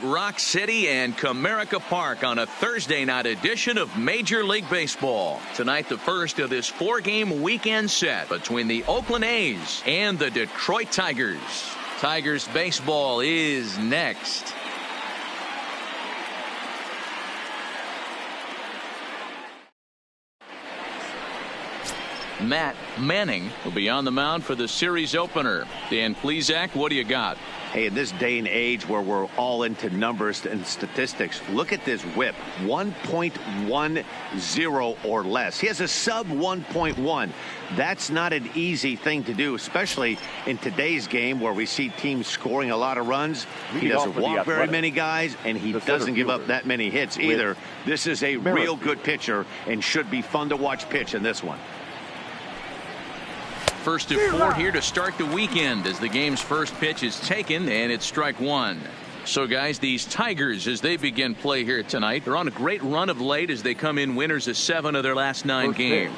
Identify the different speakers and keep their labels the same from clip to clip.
Speaker 1: Rock City and Comerica Park on a Thursday night edition of Major League Baseball. Tonight, the first of this 4-game weekend set between the Oakland A's and the Detroit Tigers. Tigers baseball is next. Matt Manning will be on the mound for the series opener. Dan Plesac, what do you got?
Speaker 2: Hey, in this day and age where we're all into numbers and statistics, look at this whip, 1.10 or less. He has a sub 1.1. That's not an easy thing to do, especially in today's game where we see teams scoring a lot of runs. He doesn't walk very many guys, and he doesn't give up that many hits either. This is a real good pitcher and should be fun to watch pitch in this one.
Speaker 1: First of 4 here to start the weekend as the game's first pitch is taken, and it's strike one. So, guys, these Tigers, as they begin play here tonight, they're on a great run of late as they come in winners of 7 of their last 9 games.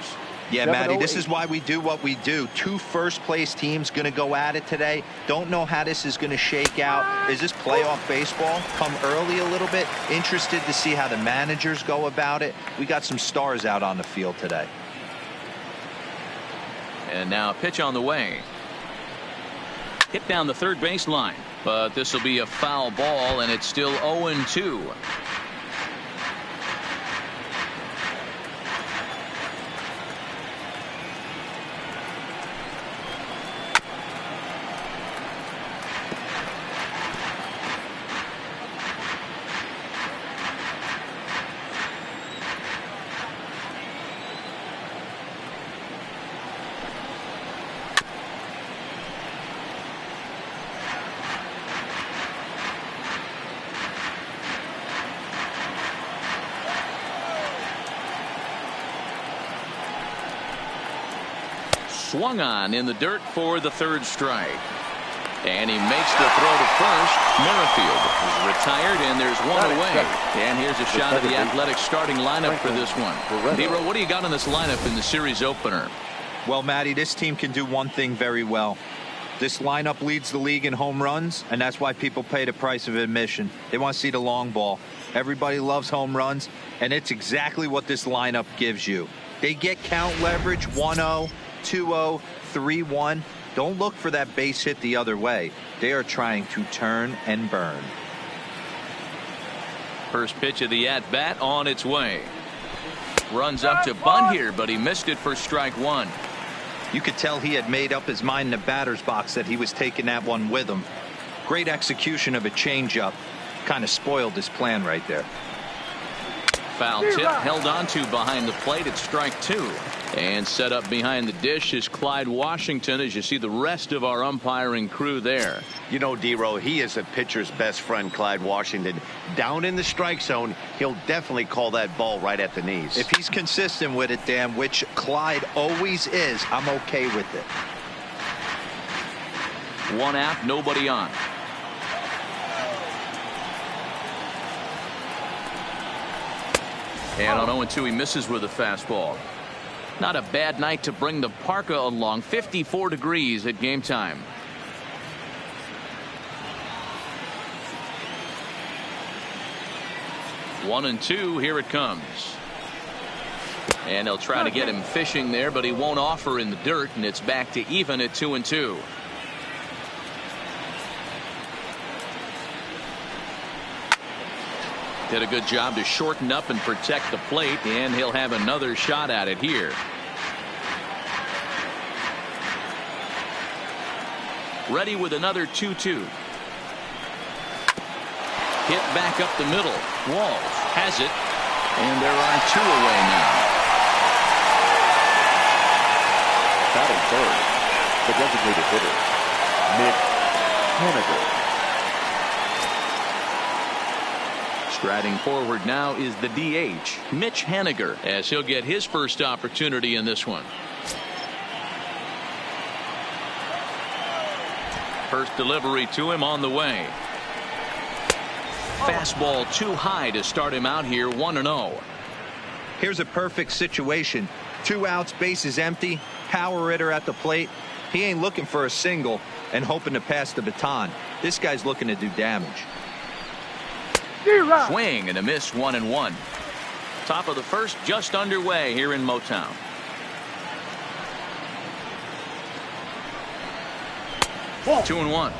Speaker 3: Yeah, Matty, this is why we do what we do. 2 first-place teams going to go at it today. Don't know how this is going to shake out. Is this playoff baseball? Come early a little bit. Interested to see how the managers go about it. We got some stars out on the field today.
Speaker 1: And now a pitch on the way. Hit down the third baseline, but this will be a foul ball, and it's still 0-2. Swung on in the dirt for the third strike. And he makes the throw to first. Merrifield is retired, and there's one away. And here's a shot of the Athletics starting lineup for this one. Nero, what do you got on this lineup in the series opener?
Speaker 3: Well, Matty, this team can do one thing very well. This lineup leads the league in home runs, and that's why people pay the price of admission. They want to see the long ball. Everybody loves home runs, and it's exactly what this lineup gives you. They get count leverage 1-0. 2-0, 3-1. Don't look for that base hit the other way. They are trying to turn and burn.
Speaker 1: First pitch of the at-bat on its way. Runs up to bunt here, but he missed it for strike one.
Speaker 3: You could tell he had made up his mind in the batter's box that he was taking that one with him. Great execution of a changeup. Kind of spoiled his plan right there.
Speaker 1: Foul tip held on to behind the plate at strike two. And set up behind the dish is Clyde Washington, as you see the rest of our umpiring crew there.
Speaker 2: You know, D-Row, he is a pitcher's best friend, Clyde Washington. Down in the strike zone, he'll definitely call that ball right at the knees.
Speaker 3: If he's consistent with it, Dan, which Clyde always is, I'm okay with it.
Speaker 1: One out, nobody on. And on 0-2, he misses with a fastball. Not a bad night to bring the parka along. 54 degrees at game time. One and two. Here it comes. And they'll try to get him fishing there, but he won't offer in the dirt, and it's back to even at 2-2. Did a good job to shorten up and protect the plate, and he'll have another shot at it here. Ready with another 2-2. Hit back up the middle. Walls has it, and there are 2 away now.
Speaker 4: Batting third, the designated hitter, Mitch Haniger.
Speaker 1: Striding forward now is the DH, Mitch Haniger, as he'll get his first opportunity in this one. First delivery to him on the way. Fastball too high to start him out here, 1-0.
Speaker 3: Here's a perfect situation. 2 outs, bases empty, power hitter at the plate. He ain't looking for a single and hoping to pass the baton. This guy's looking to do damage.
Speaker 1: Swing and a miss, 1-1. Top of the first just underway here in Motown. Ball. 2-1.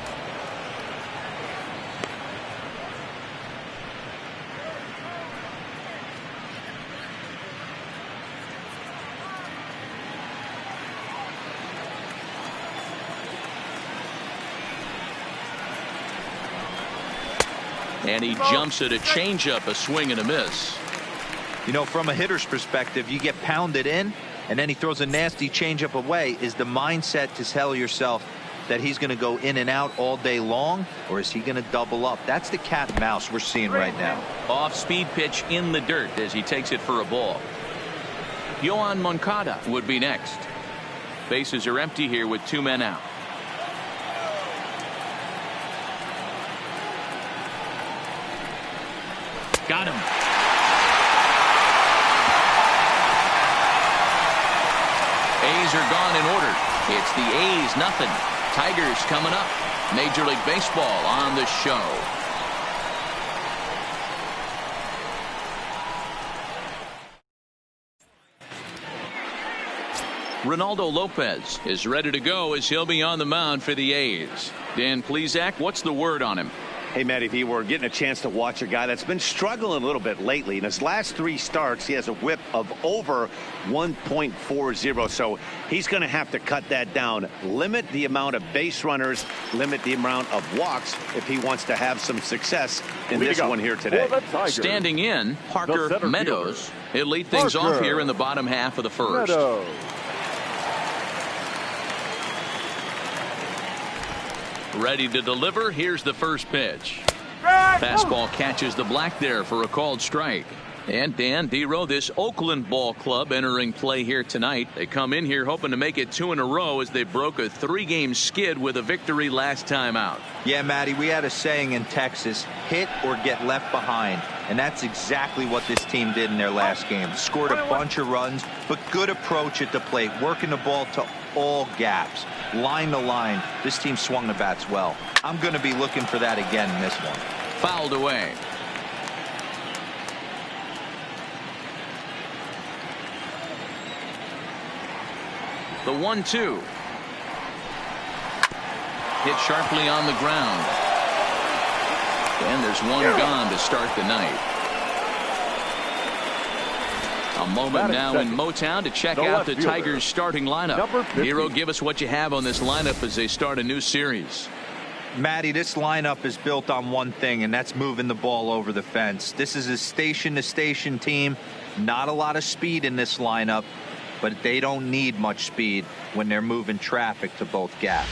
Speaker 1: And he jumps at a changeup, a swing and a miss.
Speaker 3: You know, from a hitter's perspective, you get pounded in, and then he throws a nasty changeup away. Is the mindset to tell yourself that he's going to go in and out all day long, or is he going to double up? That's the cat and mouse we're seeing right now.
Speaker 1: Off-speed pitch in the dirt as he takes it for a ball. Yohan Moncada would be next. Bases are empty here with 2 men out. Got him. A's are gone in order. It's the A's nothing. Tigers coming up. Major League Baseball on the show. Ronaldo Lopez is ready to go as he'll be on the mound for the A's. Dan Plesac, what's the word on him?
Speaker 2: Hey, Matty V, we're getting a chance to watch a guy that's been struggling a little bit lately. In his last 3 starts, he has a whip of over 1.40, so he's going to have to cut that down. Limit the amount of base runners, limit the amount of walks if he wants to have some success in this one here today.
Speaker 1: Standing in, Parker Meadows. He'll lead things off here in the bottom half of the first. Ready to deliver. Here's the first pitch. Fastball catches the black there for a called strike. And Dan Dero, this Oakland ball club entering play here tonight. They come in here hoping to make it 2 in a row as they broke a 3-game skid with a victory last time out.
Speaker 3: Yeah, Matty, we had a saying in Texas, hit or get left behind. And that's exactly what this team did in their last game. Scored a bunch of runs, but good approach at the plate, working the ball to all gaps, line to line. This team swung the bats well. I'm going to be looking for that again in this one.
Speaker 1: Fouled away. The 1-2. Hit sharply on the ground. And there's one gone to start the night. A moment now in Motown to check out the Tigers starting lineup. Hero, give us what you have on this lineup as they start a new series.
Speaker 3: Matty, this lineup is built on one thing, and that's moving the ball over the fence. This is a station-to-station team. Not a lot of speed in this lineup, but they don't need much speed when they're moving traffic to both gaps.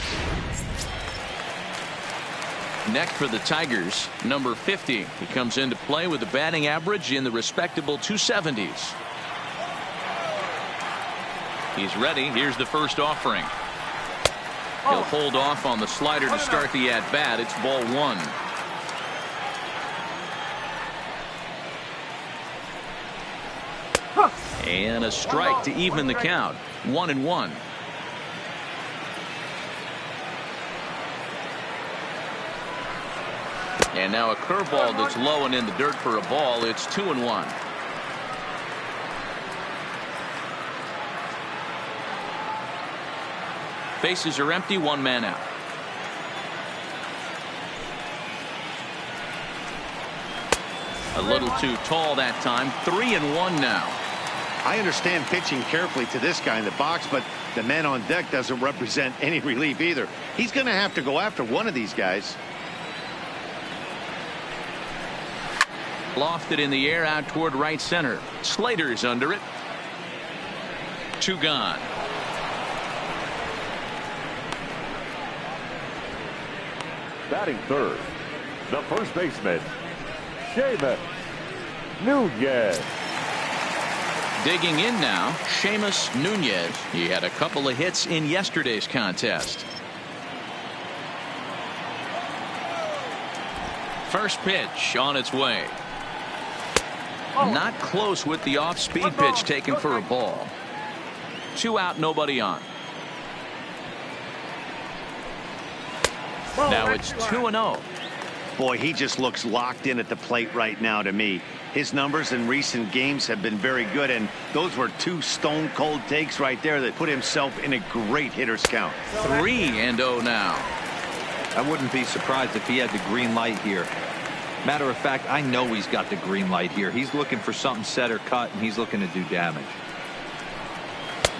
Speaker 1: Next for the Tigers, number 50. He comes into play with a batting average in the respectable 270s. He's ready. Here's the first offering. He'll hold off on the slider to start the at-bat. It's ball 1. And a strike to even the count. 1-1. And now a curveball that's low and in the dirt for a ball. It's 2-1. Bases are empty, 1 man out. A little too tall that time. 3-1 now.
Speaker 2: I understand pitching carefully to this guy in the box, but the man on deck doesn't represent any relief either. He's going to have to go after one of these guys.
Speaker 1: Lofted in the air out toward right center. Slater's under it. 2 gone.
Speaker 4: Batting third, the first baseman, Seamus Nunez.
Speaker 1: Digging in now, Seamus Nunez. He had a couple of hits in yesterday's contest. First pitch on its way. Not close with the off-speed pitch taken for a ball. 2 out, nobody on. Now it's 2-0.
Speaker 2: Boy, he just looks locked in at the plate right now to me. His numbers in recent games have been very good, and those were two stone-cold takes right there that put himself in a great hitter's count.
Speaker 1: 3-0 now.
Speaker 3: I wouldn't be surprised if he had the green light here. Matter of fact, I know he's got the green light here. He's looking for something set or cut, and he's looking to do damage.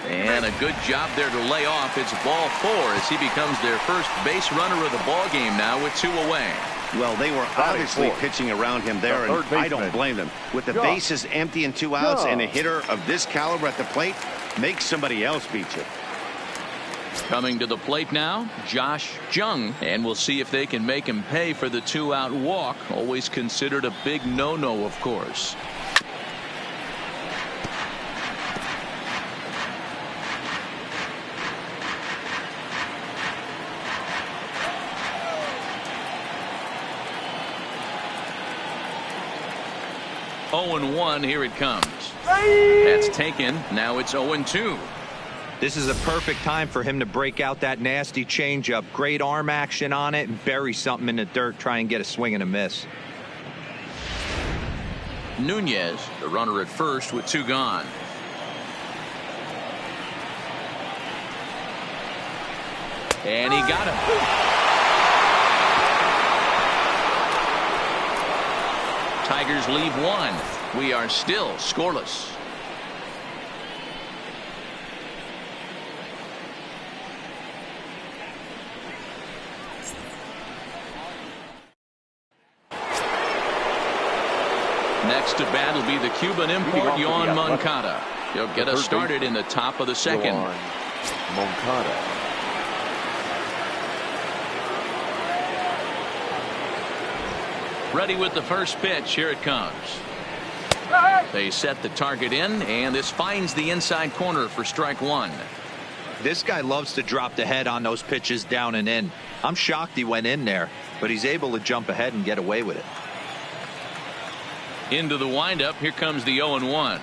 Speaker 1: And a good job there to lay off. It's ball 4 as he becomes their first base runner of the ball game now with 2 away.
Speaker 2: Well, they were obviously pitching around him there, and I don't blame them. With the bases empty and 2 outs, and a hitter of this caliber at the plate, make somebody else beat you.
Speaker 1: Coming to the plate now, Josh Jung, and we'll see if they can make him pay for the 2-out walk. Always considered a big no-no, of course. Oh, 1, here it comes. That's taken. Now it's 0-2.
Speaker 3: This is a perfect time for him to break out that nasty changeup. Great arm action on it and bury something in the dirt. Try and get a swing and a miss.
Speaker 1: Nunez, the runner at first with 2 gone. And he got him. Tigers leave 1. We are still scoreless. Next to bat will be the Cuban import, Yoan Moncada. He'll get us started in the top of the second.
Speaker 4: Moncada.
Speaker 1: Ready with the first pitch. Here it comes. They set the target in, and this finds the inside corner for strike 1.
Speaker 3: This guy loves to drop the head on those pitches down and in. I'm shocked he went in there, but he's able to jump ahead and get away with it.
Speaker 1: Into the windup. Here comes the 0-1.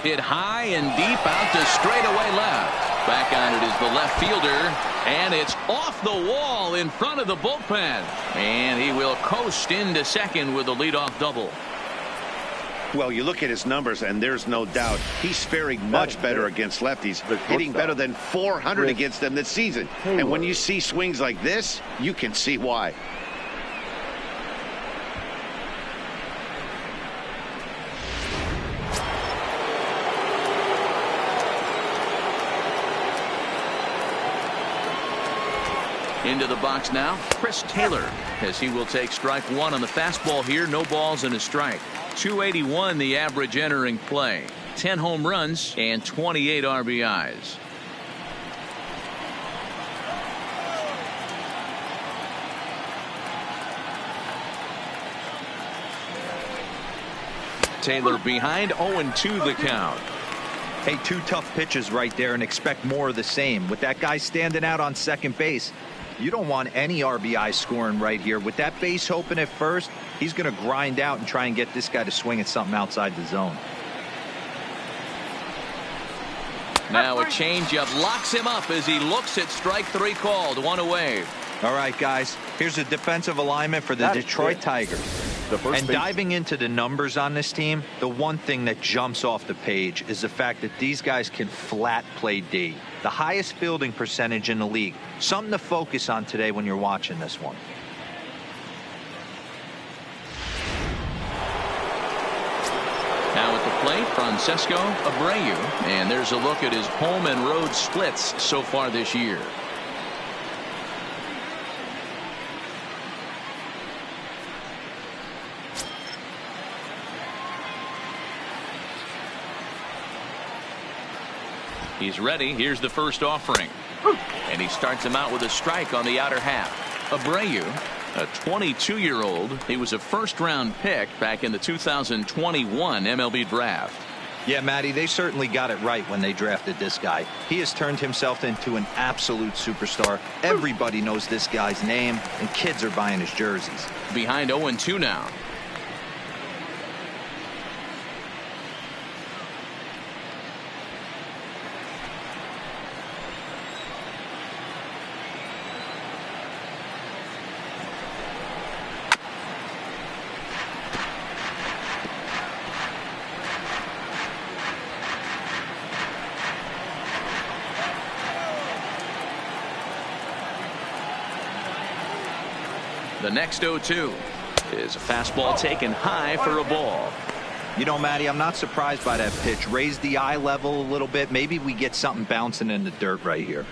Speaker 1: Hit high and deep out to straightaway left. Back on it is the left fielder, and it's off the wall in front of the bullpen. And he will coast into second with a leadoff double.
Speaker 2: Well, you look at his numbers, and there's no doubt he's faring much better against lefties, hitting better than 400 against them this season. And when you see swings like this, you can see why.
Speaker 1: Into the box now, Chris Taylor, as he will take strike 1 on the fastball here. No balls and a strike. 281 the average entering play. 10 home runs and 28 RBIs. Taylor behind, 0-2 the count.
Speaker 3: Hey, 2 tough pitches right there, and expect more of the same. With that guy standing out on second base, you don't want any RBI scoring right here. With that base open at first, he's going to grind out and try and get this guy to swing at something outside the zone.
Speaker 1: Now a changeup locks him up as he looks at strike 3 called. 1 away.
Speaker 3: All right, guys, here's a defensive alignment for the Detroit Tigers. And diving into the numbers on this team, the one thing that jumps off the page is the fact that these guys can flat play D. The highest fielding percentage in the league. Something to focus on today when you're watching this one.
Speaker 1: Now at the plate, Francesco Abreu. And there's a look at his home and road splits so far this year. He's ready. Here's the first offering. And he starts him out with a strike on the outer half. Abreu, a 22-year-old. He was a first-round pick back in the 2021 MLB draft.
Speaker 3: Yeah, Matty, they certainly got it right when they drafted this guy. He has turned himself into an absolute superstar. Everybody knows this guy's name, and kids are buying his jerseys.
Speaker 1: Behind 0-2 now. the next 0-2 is a fastball taken high for a ball.
Speaker 3: You know, Matty, I'm not surprised by that pitch. Raise the eye level a little bit. Maybe we get something bouncing in the dirt right here.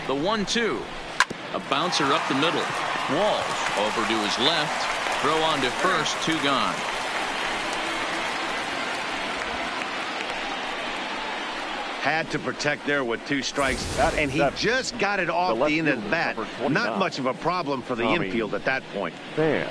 Speaker 1: The 1-2. A bouncer up the middle. Walls over to his left. Throw on to first. 2 gone.
Speaker 2: Had to protect there with 2 strikes, and he just got it off the end of the bat. Not much of a problem for the infield at that point.
Speaker 4: Bam.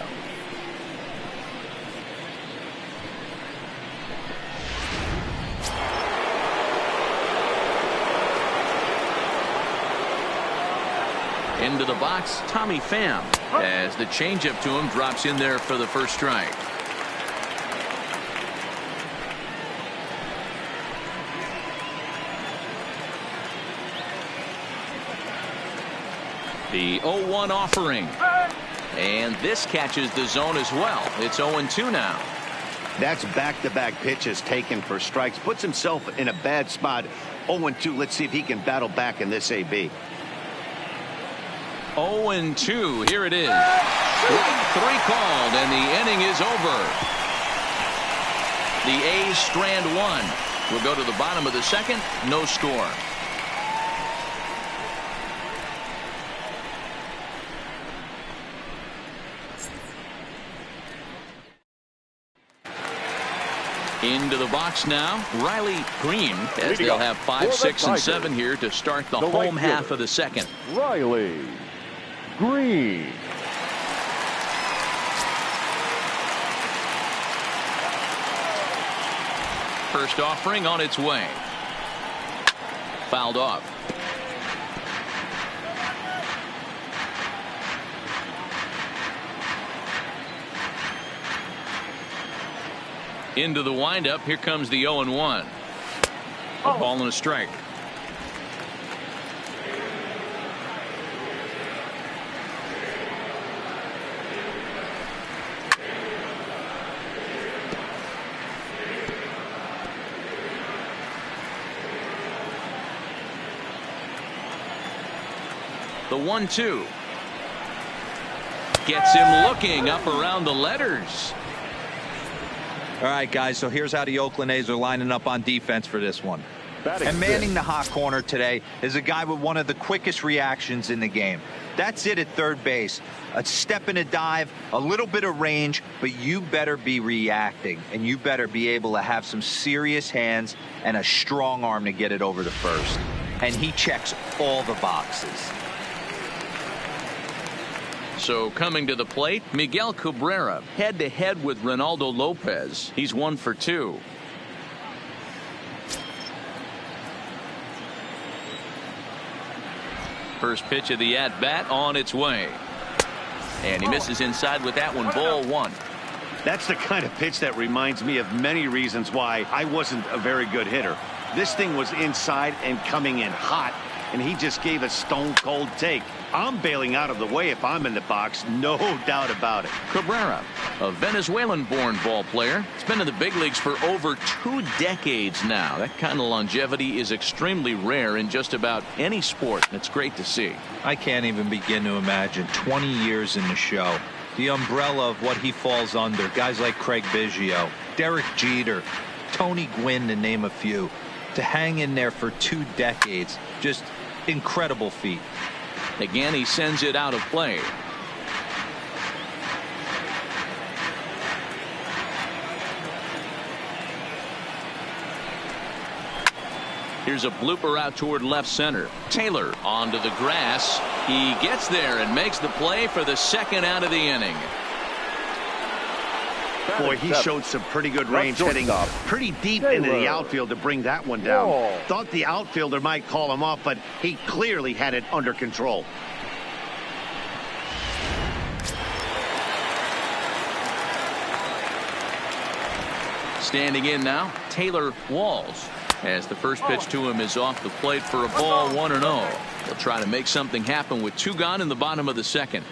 Speaker 1: Into the box, Tommy Pham, as the changeup to him drops in there for the first strike. The 0-1 offering. And this catches the zone as well. It's 0-2 now.
Speaker 2: That's back-to-back pitches taken for strikes. Puts himself in a bad spot. 0-2. Let's see if he can battle back in this AB.
Speaker 1: 0-2. Here it is. Strike 3 called, and the inning is over. The A's strand 1. We'll go to the bottom of the second. No score. Into the box now, Riley Green, as they'll have 5, 6, and 7 here to start the home half of the second.
Speaker 4: Riley Green.
Speaker 1: First offering on its way. Fouled off. Into the windup. Here comes the 0-1. A ball and a strike. The 1-2 gets him looking up around the letters.
Speaker 3: All right, guys, so here's how the Oakland A's are lining up on defense for this one. And manning the hot corner today is a guy with one of the quickest reactions in the game. That's it at third base. A step and a dive, a little bit of range, but you better be reacting, and you better be able to have some serious hands and a strong arm to get it over to first. And he checks all the boxes.
Speaker 1: So coming to the plate, Miguel Cabrera head-to-head with Ronaldo Lopez. He's 1 for 2. First pitch of the at-bat on its way. And he misses inside with that one. Ball 1.
Speaker 2: That's the kind of pitch that reminds me of many reasons why I wasn't a very good hitter. This thing was inside and coming in hot, and he just gave a stone-cold take. I'm bailing out of the way if I'm in the box, no doubt about it.
Speaker 1: Cabrera, a Venezuelan-born ball player. He's been in the big leagues for over 2 decades now. That kind of longevity is extremely rare in just about any sport. It's great to see.
Speaker 3: I can't even begin to imagine 20 years in the show. The umbrella of what he falls under. Guys like Craig Biggio, Derek Jeter, Tony Gwynn, to name a few. To hang in there for 2 decades. Just incredible feat.
Speaker 1: Again, he sends it out of play. Here's a blooper out toward left center. Taylor onto the grass. He gets there and makes the play for the second out of the inning.
Speaker 2: Boy, he showed some pretty good range heading pretty deep into the outfield to bring that one down. Thought the outfielder might call him off, but he clearly had it under control.
Speaker 1: Standing in now, Taylor Walls, as the first pitch to him is off the plate for a ball. 1-0. They'll try to make something happen with 2 gone in the bottom of the second.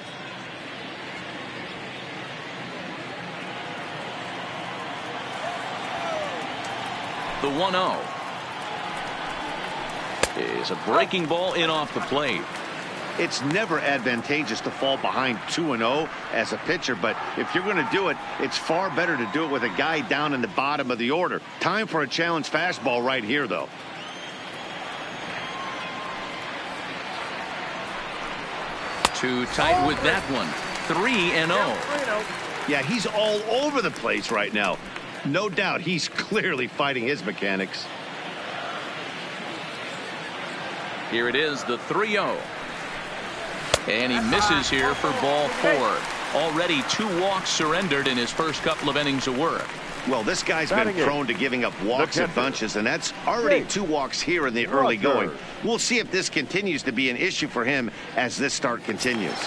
Speaker 1: The 1-0 is a breaking ball in off the plate.
Speaker 2: It's never advantageous to fall behind 2-0 as a pitcher, but if you're going to do it, it's far better to do it with a guy down in the bottom of the order. Time for a challenge fastball right here, though.
Speaker 1: Too tight with that one. 3-0.
Speaker 2: Yeah, he's all over the place right now. No doubt he's clearly fighting his mechanics.
Speaker 1: Here it is, the 3-0. And he misses here for ball 4. Already 2 walks surrendered in his first couple of innings of work.
Speaker 2: Well, this guy's been prone to giving up walks in bunches, and that's already 2 walks here in the early going. We'll see if this continues to be an issue for him as this start continues.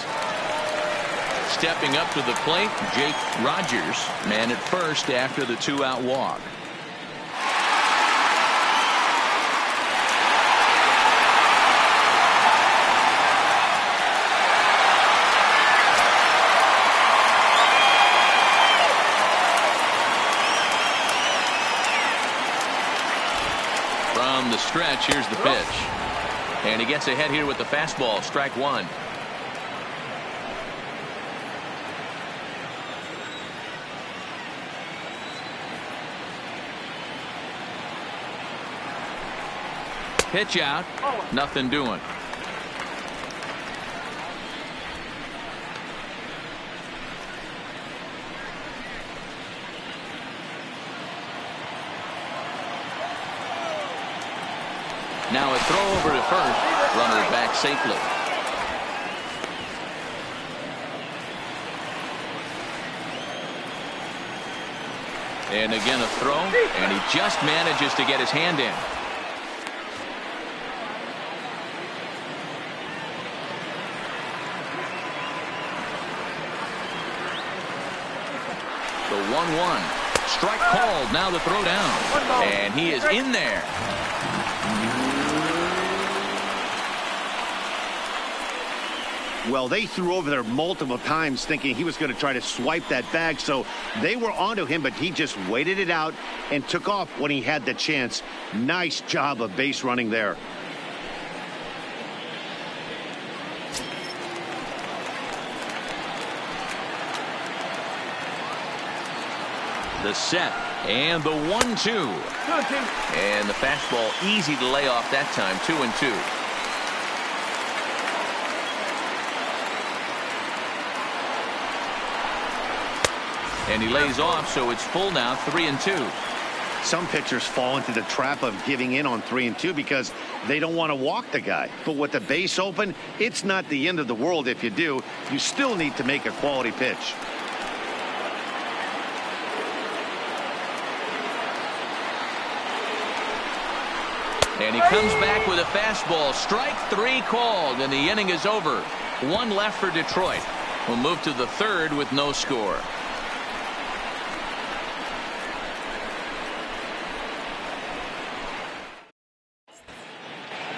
Speaker 1: Stepping up to the plate, Jake Rogers, man at first after the 2-out walk. From the stretch, here's the pitch. And he gets ahead here with the fastball, strike 1. Pitch out, nothing doing. Now a throw over to first. Runner back safely. And again a throw, and he just manages to get his hand in. The 1-1. Strike called. Now the throw down. And he is in there.
Speaker 2: Well, they threw over there multiple times thinking he was going to try to swipe that bag, so they were onto him, but he just waited it out and took off when he had the chance. Nice job of base running there.
Speaker 1: The set and the 1-2. And the fastball easy to lay off that time. 2-2. And he lays off, so it's full now, 3-2.
Speaker 2: Some pitchers fall into the trap of giving in on 3-2 because they don't want to walk the guy. But with the base open, it's not the end of the world if you do. You still need to make a quality pitch.
Speaker 1: And he comes back with a fastball. Strike 3 called, and the inning is over. 1 left for Detroit. We'll move to the 3rd with no score.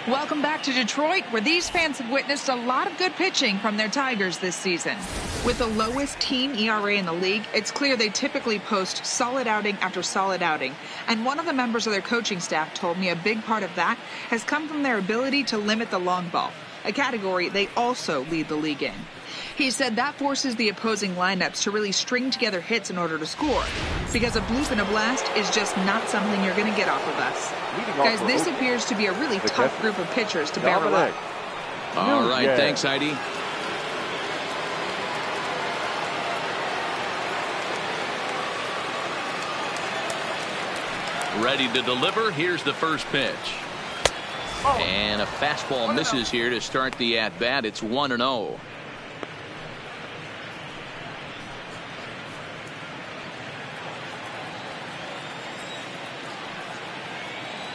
Speaker 5: Welcome back to Detroit, where these fans have witnessed a lot of good pitching from their Tigers this season. With the lowest team ERA in the league, it's clear they typically post solid outing after solid outing. And one of the members of their coaching staff told me a big part of that has come from their ability to limit the long ball, a category they also lead the league in. He said that forces the opposing lineups to really string together hits in order to score, because a bloop and a blast is just not something you're going to get off of us. Guys, this appears to be a really tough group of pitchers to barrel up.
Speaker 1: All right, thanks, Heidi. Ready to deliver. Here's the first pitch. And a fastball misses here to start the at-bat. It's 1-0.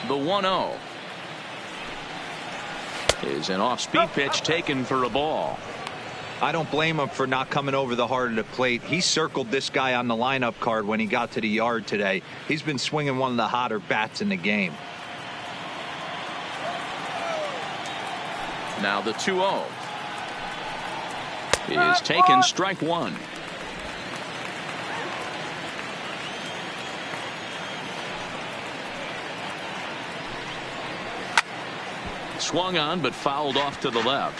Speaker 1: The 1-0 is an off-speed pitch taken for a ball.
Speaker 3: I don't blame him for not coming over the heart of the plate. He circled this guy on the lineup card when he got to the yard today. He's been swinging one of the hotter bats in the game.
Speaker 1: Now the 2-0 is taken, strike 1. Swung on but fouled off to the left.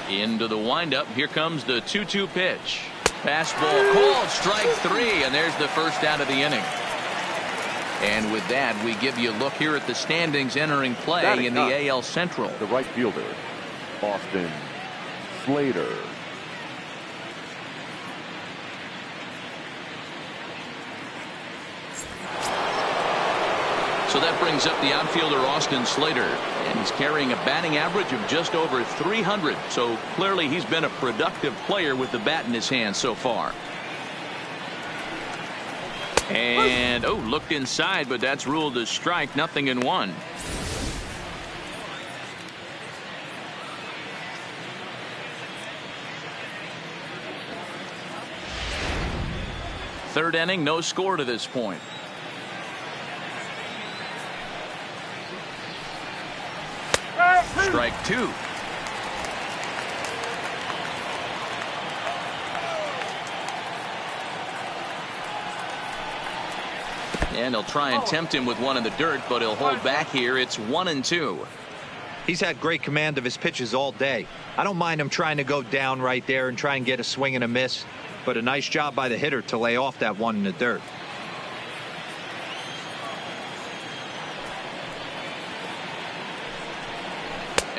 Speaker 1: Into the windup. Here comes the 2-2 pitch. Fastball called, strike 3, and there's the first out of the inning. And with that, we give you a look here at the standings entering play in the AL Central.
Speaker 4: The right fielder, Austin Slater.
Speaker 1: So that brings up the outfielder Austin Slater, and he's carrying a batting average of just over 300. So clearly he's been a productive player with the bat in his hand so far. And looked inside, but that's ruled a strike. 0-1. Third inning, no score to this point. Strike 2. And he'll try and tempt him with one in the dirt, but he'll hold back here. It's 1-2.
Speaker 3: He's had great command of his pitches all day. I don't mind him trying to go down right there and try and get a swing and a miss, but a nice job by the hitter to lay off that one in the dirt.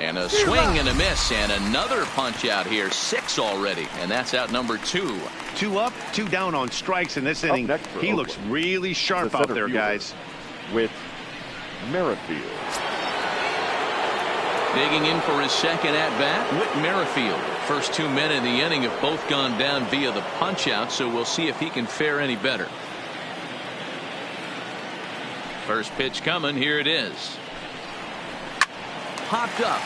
Speaker 1: And a swing and a miss, and another punch out here. 6 already, and that's out number 2.
Speaker 2: 2 up, 2 down on strikes in this inning. He looks really sharp out there, guys.
Speaker 4: With Merrifield.
Speaker 1: Digging in for his second at-bat, Whit Merrifield. First 2 men in the inning have both gone down via the punch-out, so we'll see if he can fare any better. First pitch coming. Here it is. Popped up.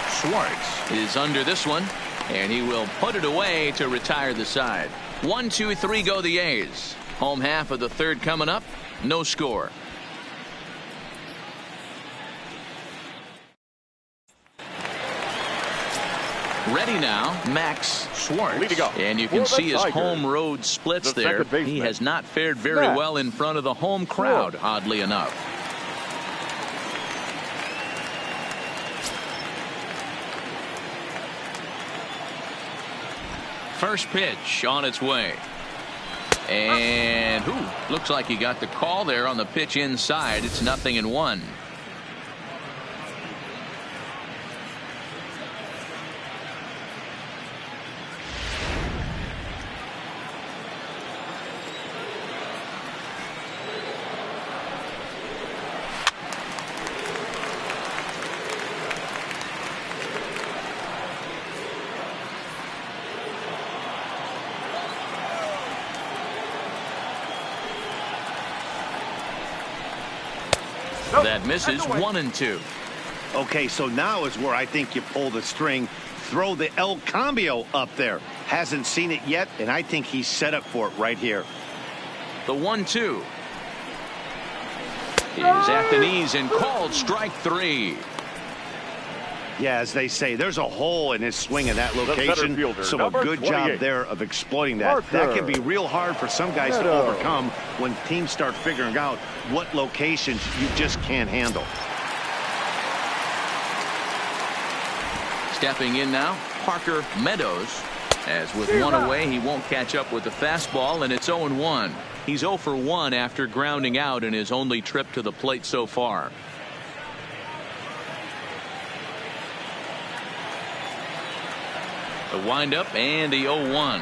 Speaker 1: Schwartz is under this one, and he will put it away to retire the side. 1, 2, 3 go the A's. Home half of the third coming up. No score. Ready now, Max Schwartz. And you can see his home road splits there. He has not fared very well in front of the home crowd, oddly enough. First pitch on its way. And looks like he got the call there on the pitch inside. It's 0-1. That misses. 1-2.
Speaker 2: Okay, so now is where I think you pull the string. Throw the El Cambio up there. Hasn't seen it yet, and I think he's set up for it right here.
Speaker 1: The 1-2 is at the knees and called. Strike 3.
Speaker 2: Yeah, as they say, there's a hole in his swing in that location, so a good job there of exploiting that. That can be real hard for some guys to overcome when teams start figuring out what locations you just can't handle.
Speaker 1: Stepping in now, Parker Meadows. As with one away, he won't catch up with the fastball, and it's 0-1. He's 0 for 1 after grounding out in his only trip to the plate so far. The windup and the 0-1.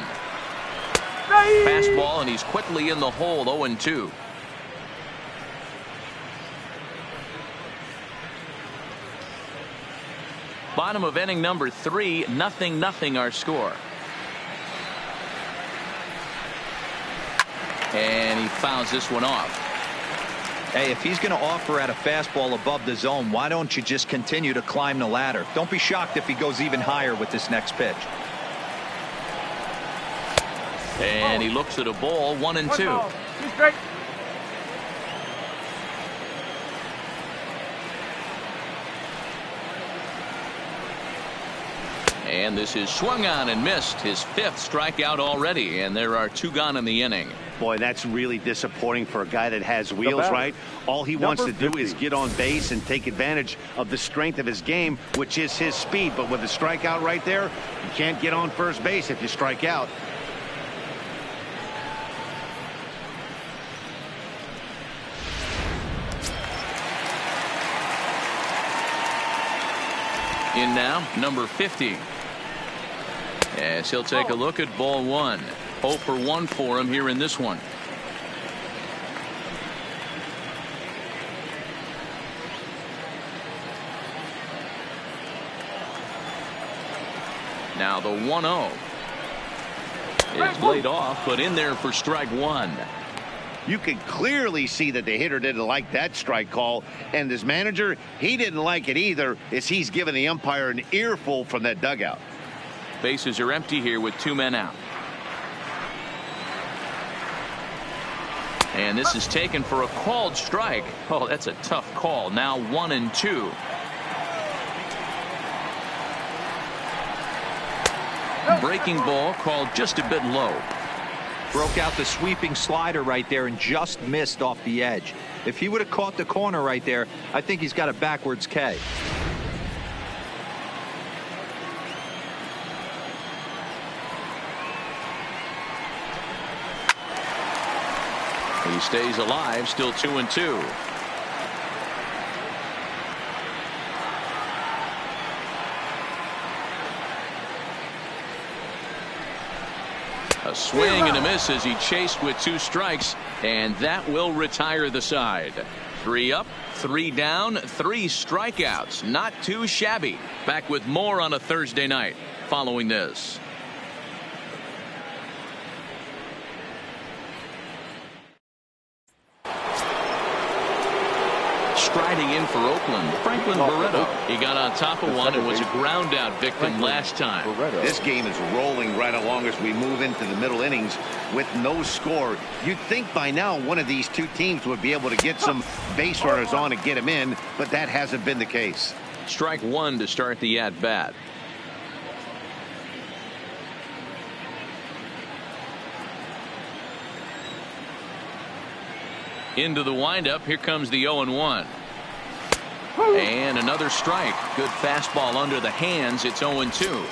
Speaker 1: Fastball, and he's quickly in the hole. 0-2. Bottom of inning number 3. 0-0 our score. And he fouls this one off.
Speaker 3: Hey, if he's going to offer at a fastball above the zone, why don't you just continue to climb the ladder? Don't be shocked if he goes even higher with this next pitch.
Speaker 1: And he looks at a ball. 1-2. And this is swung on and missed. His 5th strikeout already, and there are 2 gone in the inning.
Speaker 2: Boy, that's really disappointing for a guy that has wheels, right? All he wants to do is get on base and take advantage of the strength of his game, which is his speed. But with a strikeout right there, you can't get on first base if you strike out.
Speaker 1: In now, number 50. As he'll take a look at ball 1. 0 for 1 for him here in this one. Now the 1-0. It's laid off, but in there for strike 1.
Speaker 2: You can clearly see that the hitter didn't like that strike call, and his manager, he didn't like it either, as he's giving the umpire an earful from that dugout.
Speaker 1: Bases are empty here with 2 men out. And this is taken for a called strike. Oh, that's a tough call. Now 1-2. Breaking ball called just a bit low.
Speaker 3: Broke out the sweeping slider right there and just missed off the edge. If he would have caught the corner right there, I think he's got a backwards K.
Speaker 1: He stays alive, still 2-2. A swing and a miss as he chased with 2 strikes, and that will retire the side. 3 up, 3 down, 3 strikeouts. Not too shabby. Back with more on a Thursday night following this. Striding in for Oakland, Franklin Barreto. He got on top of one and was a ground out victim last time.
Speaker 2: This game is rolling right along as we move into the middle innings with no score. You'd think by now one of these 2 teams would be able to get some base runners on and get them in, but that hasn't been the case.
Speaker 1: Strike 1 to start the at bat. Into the windup. Here comes the 0-1. And another strike. Good fastball under the hands. It's 0-2.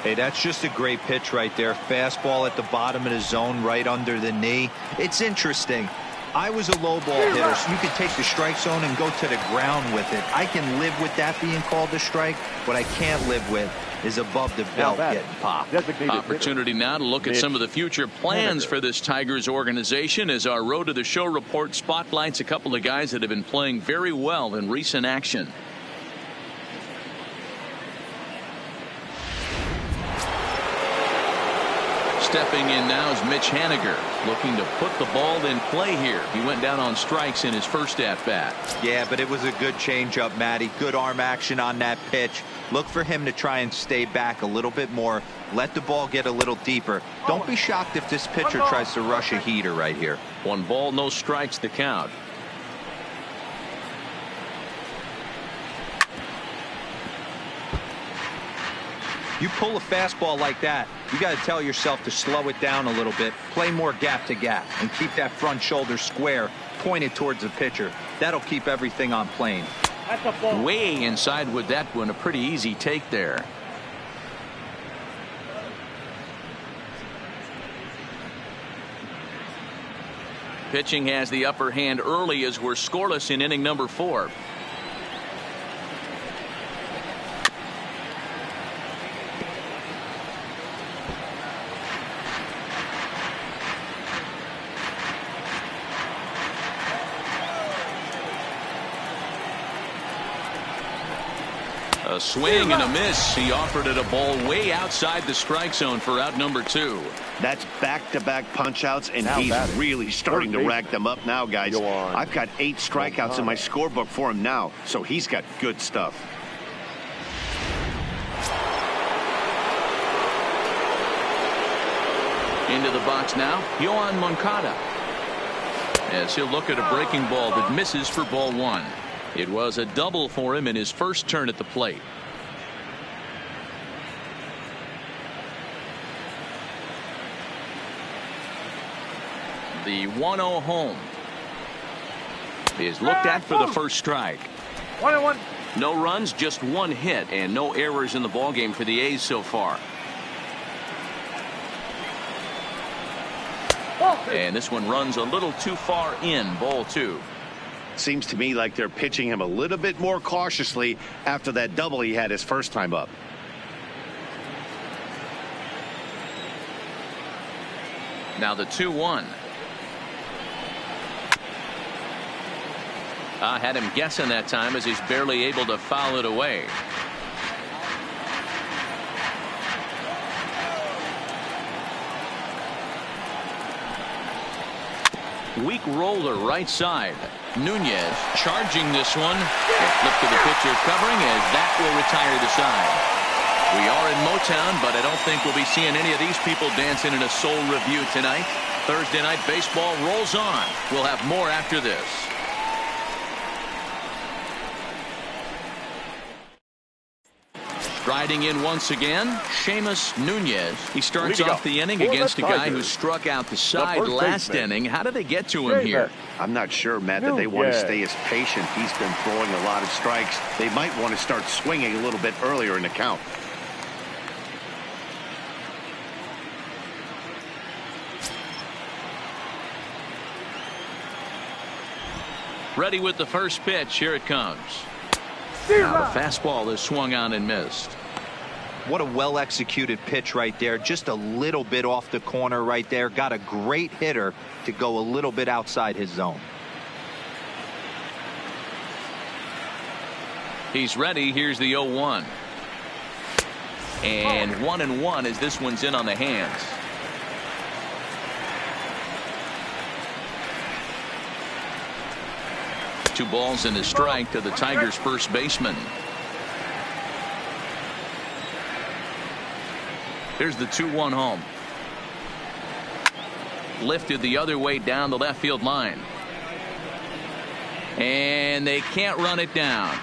Speaker 3: Hey, that's just a great pitch right there. Fastball at the bottom of the zone, right under the knee. It's interesting. I was a low ball hitter, so you can take the strike zone and go to the ground with it. I can live with that being called a strike. What I can't live with is above the belt getting popped.
Speaker 1: Opportunity now to look at some of the future plans for this Tigers organization as our Road to the Show report spotlights a couple of guys that have been playing very well in recent action. Stepping in now is Mitch Haniger, looking to put the ball in play here. He went down on strikes in his first at bat.
Speaker 3: Yeah, but it was a good changeup, Matty. Good arm action on that pitch. Look for him to try and stay back a little bit more. Let the ball get a little deeper. Don't be shocked if this pitcher tries to rush a heater right here.
Speaker 1: 1 ball, no strikes, the count.
Speaker 3: You pull a fastball like that, you got to tell yourself to slow it down a little bit, play more gap to gap, and keep that front shoulder square pointed towards the pitcher. That'll keep everything on plane.
Speaker 1: Way inside with that one. A pretty easy take there. Pitching has the upper hand early as we're scoreless in inning number 4. A swing and a miss. He offered it a ball way outside the strike zone for out number 2.
Speaker 2: That's back-to-back punch-outs, and he's really starting to rack them up now, guys. I've got 8 strikeouts in my scorebook for him now, so he's got good stuff.
Speaker 1: Into the box now, Yohan Moncada. As he'll look at a breaking ball that misses for ball 1. It was a double for him in his first turn at the plate. The 1-0 home is looked at for the first strike.
Speaker 6: 1-1.
Speaker 1: No runs, just one hit, and no errors in the ballgame for the A's so far. And this one runs a little too far in. Ball 2.
Speaker 2: Seems to me like they're pitching him a little bit more cautiously after that double he had his first time up.
Speaker 1: Now the 2-1. Had him guessing that time as he's barely able to foul it away. Weak roller right side. Nunez charging this one. A flip to the pitcher covering as that will retire the side. We are in Motown, but I don't think we'll be seeing any of these people dancing in a soul review tonight. Thursday night baseball rolls on. We'll have more after this. Striding in once again, Seamus Nunez. He starts off the inning against a guy who struck out the side last inning. How did they get to him here?
Speaker 2: I'm not sure, Matt, that they want to stay as patient. He's been throwing a lot of strikes. They might want to start swinging a little bit earlier in the count.
Speaker 1: Ready with the first pitch. Here it comes. Now the fastball is swung on and missed.
Speaker 3: What a well-executed pitch right there. Just a little bit off the corner right there. Got a great hitter to go a little bit outside his zone.
Speaker 1: He's ready. Here's the 0-1. And 1-1 as this one's in on the hands. Two balls and a strike to the Tigers' first baseman. Here's the 2-1 home. Lifted the other way down the left field line. And they can't run it down.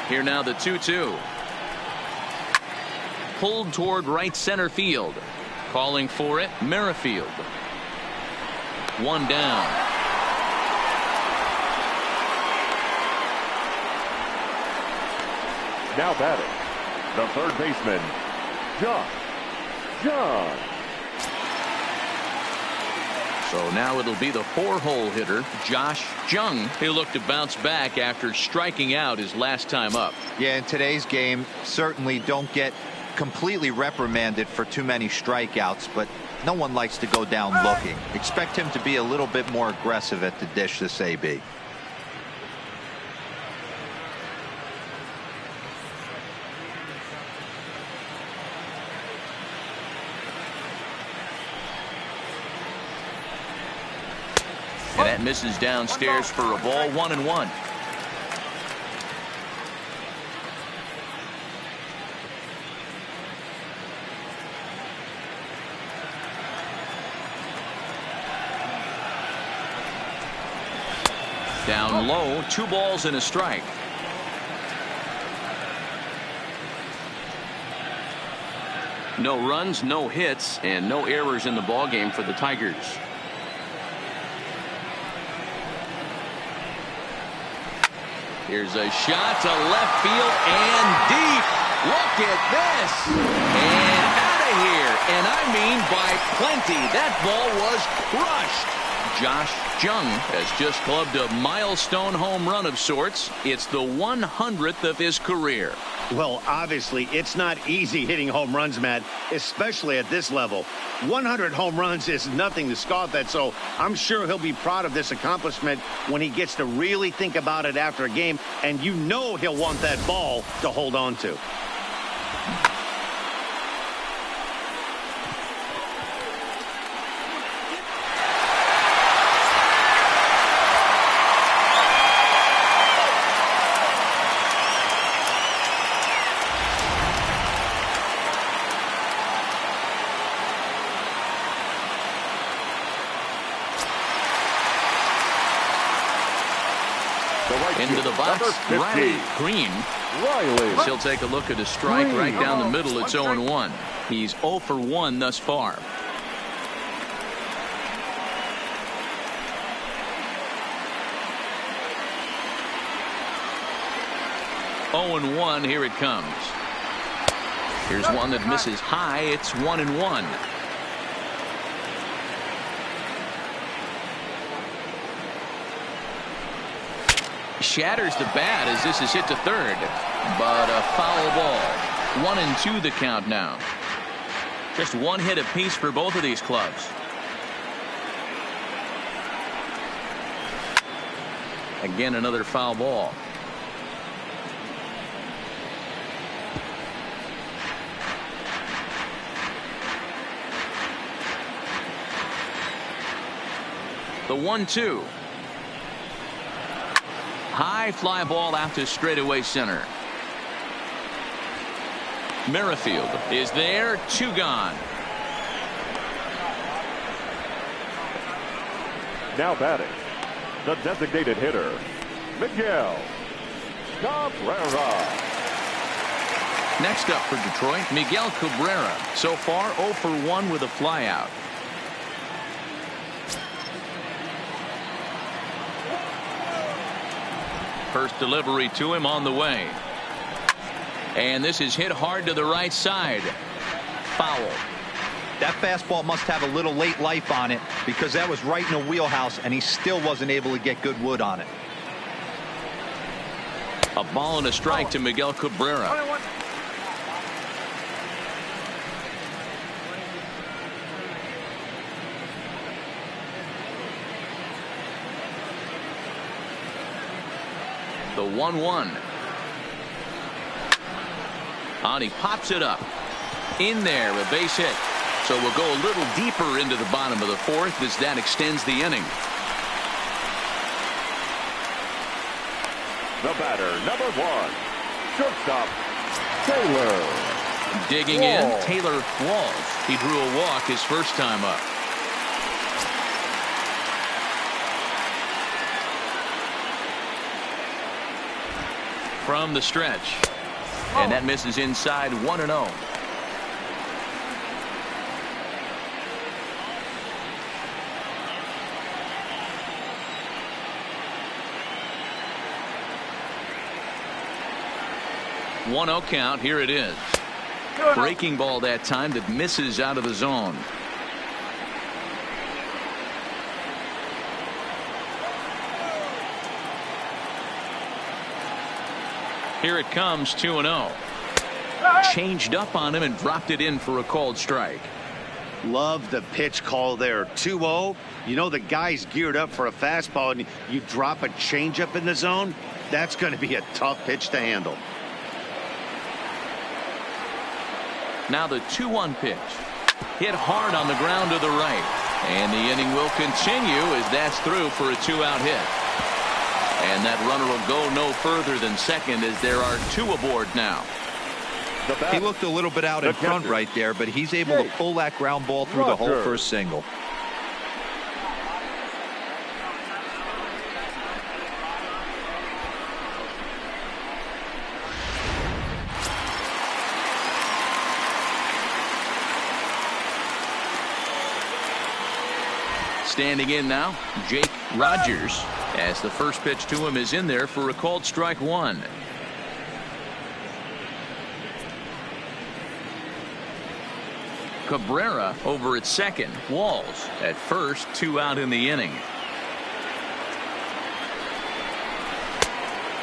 Speaker 1: Here now the 2-2. Pulled toward right center field. Calling for it, Merrifield. One down.
Speaker 4: Now batting, the third baseman, Josh Jung.
Speaker 1: So now it'll be the 4-hole hitter, Josh Jung. He'll look to bounce back after striking out his last time up.
Speaker 3: Yeah, in today's game, certainly don't get completely reprimanded for too many strikeouts, but no one likes to go down looking. Expect him to be a little bit more aggressive at the dish this AB.
Speaker 1: And that misses downstairs for a ball. 1-1. Down low, 2 balls and a strike. No runs, no hits, and no errors in the ballgame for the Tigers. Here's a shot to left field and deep. Look at this. And out of here. And I mean by plenty. That ball was crushed. Josh Jung has just clubbed a milestone home run of sorts. It's the 100th of his career.
Speaker 2: Well, obviously, it's not easy hitting home runs, Matt, especially at this level. 100 home runs is nothing to scoff at, so I'm sure he'll be proud of this accomplishment when he gets to really think about it after a game, and you know he'll want that ball to hold on to.
Speaker 1: Into the box, Riley Green. He'll take a look at a strike right down the middle. It's 0-1. He's 0 for 1 thus far. Oh and 1. Here it comes. Here's one that misses high. It's 1-1. Shatters the bat as this is hit to third, but a foul ball. 1-2 the count now. Just one hit apiece for both of these clubs. Again, another foul ball. The 1-2. High fly ball out to straightaway center. Merrifield is there. 2 gone.
Speaker 4: Now batting, the designated hitter, Miguel Cabrera.
Speaker 1: Next up for Detroit, Miguel Cabrera. So far 0 for 1 with a flyout. First delivery to him on the way. And this is hit hard to the right side. Foul.
Speaker 3: That fastball must have a little late life on it because that was right in the wheelhouse and he still wasn't able to get good wood on it.
Speaker 1: A ball and a strike to Miguel Cabrera. The 1-1. And he pops it up. In there, a base hit. So we'll go a little deeper into the bottom of the fourth as that extends the inning.
Speaker 4: The batter, number 1, shortstop, Taylor.
Speaker 1: Digging in, Taylor Walls. He drew a walk his first time up. From the stretch. And that misses inside. 1-0. One 0 count. Here it is. Breaking ball that time that misses out of the zone. Here it comes. 2-0. Changed up on him and dropped it in for a called strike.
Speaker 2: Love the pitch call there. 2-0. You know the guy's geared up for a fastball and you drop a changeup in the zone. That's going to be a tough pitch to handle.
Speaker 1: Now the 2-1 pitch. Hit hard on the ground to the right. And the inning will continue as that's through for a 2-out hit. And that runner will go no further than second as there are 2 aboard now.
Speaker 3: He looked a little bit out in front right there, but he's able to pull that ground ball through the hole for a single.
Speaker 1: Standing in now, Jake Rogers, as the first pitch to him is in there for a called strike 1. Cabrera over at second. Walls at first. 2 out in the inning.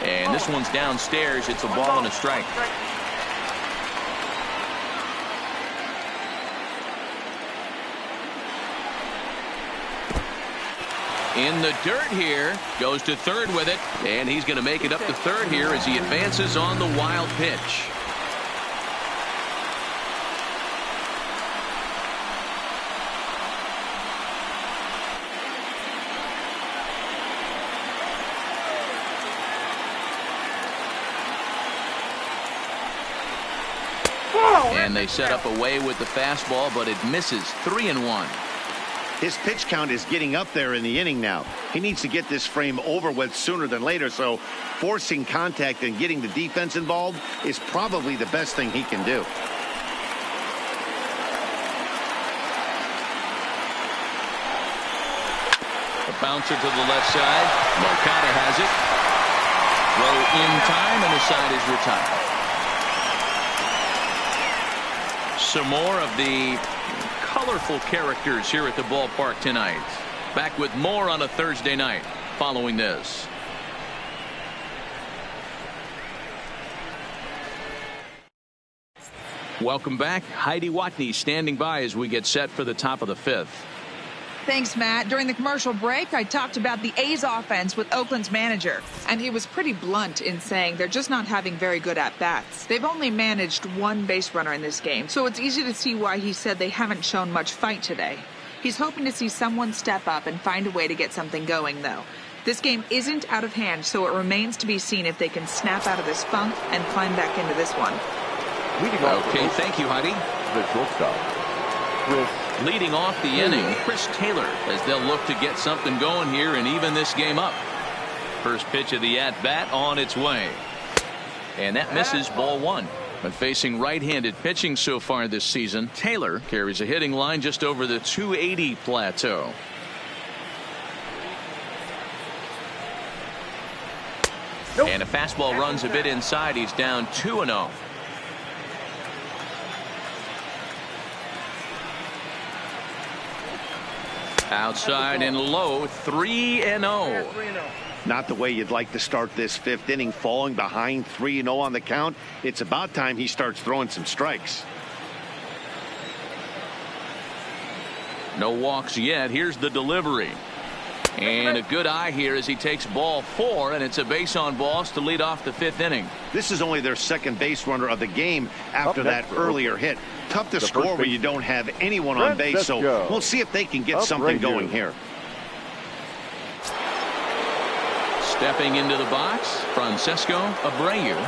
Speaker 1: And this one's downstairs. It's a ball and a strike. In the dirt here. Goes to third with it. And he's going to make it up to third here as he advances on the wild pitch. And they set up away with the fastball, but it misses. 3-1.
Speaker 2: His pitch count is getting up there in the inning now. He needs to get this frame over with sooner than later, so forcing contact and getting the defense involved is probably the best thing he can do.
Speaker 1: A bouncer to the left side. Moncada has it. Throw in time, and the side is retired. Some more of the colorful characters here at the ballpark tonight. Back with more on a Thursday night following this. Welcome back. Heidi Watney standing by as we get set for the top of the fifth.
Speaker 5: Thanks, Matt. During the commercial break, I talked about the A's offense with Oakland's manager, and he was pretty blunt in saying they're just not having very good at-bats. They've only managed one base runner in this game, so it's easy to see why he said they haven't shown much fight today. He's hoping to see someone step up and find a way to get something going, though. This game isn't out of hand, so it remains to be seen if they can snap out of this funk and climb back into this one.
Speaker 1: Okay, thank you, Heidi.
Speaker 4: The shortstop, Chris.
Speaker 1: Leading off the inning, Chris Taylor, as they'll look to get something going here and even this game up. First pitch of the at-bat on its way. And that misses, ball one. But facing right-handed pitching so far this season, Taylor carries a hitting line just over the 280 plateau. And a fastball runs a bit inside. He's down 2-0. Outside and low, 3-0.
Speaker 2: Not the way you'd like to start this fifth inning, falling behind 3-0 on the count. It's about time he starts throwing some strikes.
Speaker 1: No walks yet. Here's the delivery. And a good eye here as he takes ball 4, and it's a base on balls to lead off the fifth inning.
Speaker 2: This is only their second base runner of the game after that earlier hit. Tough to score when you don't have anyone on base, so we'll see if they can get something going here.
Speaker 1: Stepping into the box, Francesco Abreu.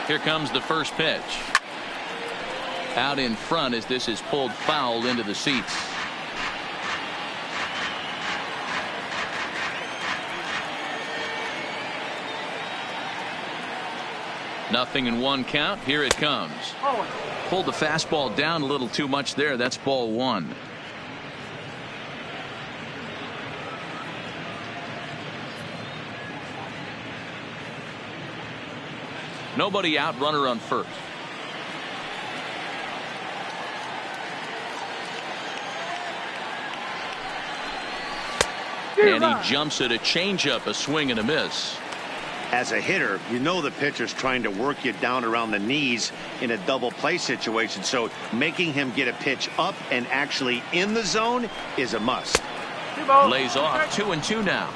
Speaker 1: Here comes the first pitch. Out in front as this is pulled foul into the seats. Nothing in one count. Here it comes. Pulled the fastball down a little too much there. That's ball one. Nobody out, runner on first. And he jumps at a changeup, a swing and a miss.
Speaker 2: As a hitter, you know the pitcher's trying to work you down around the knees in a double play situation, so making him get a pitch up and actually in the zone is a must.
Speaker 1: Lays off 2-2 now.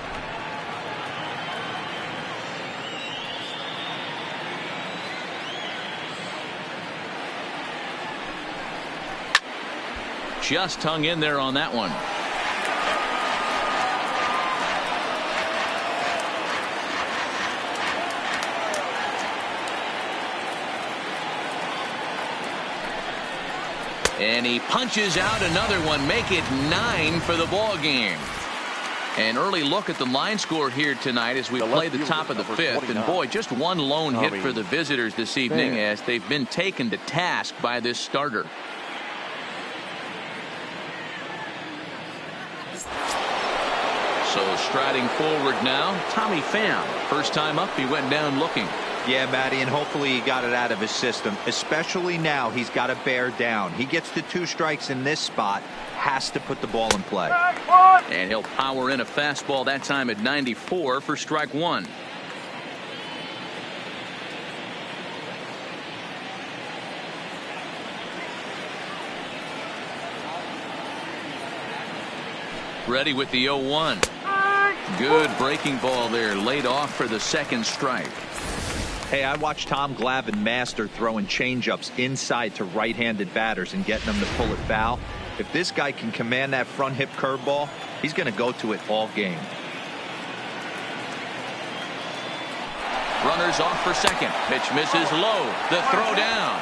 Speaker 1: Just hung in there on that one. And he punches out another one, make it 9 for the ball game. An early look at the line score here tonight as we play the top of the fifth. And boy, just one lone hit for the visitors this evening as they've been taken to task by this starter. So striding forward now, Tommy Pham. First time up, he went down looking.
Speaker 3: Yeah, Matty, and hopefully he got it out of his system. Especially now, he's got to bear down. He gets the 2 strikes in this spot, has to put the ball in play.
Speaker 1: And he'll power in a fastball that time at 94 for strike 1. Ready with the 0-1. Good breaking ball there, laid off for the second strike.
Speaker 3: Hey, I watched Tom Glavine master throwing changeups inside to right-handed batters and getting them to pull it foul. If this guy can command that front hip curveball, he's going to go to it all game.
Speaker 1: Runners off for second. Pitch misses low. The throw down.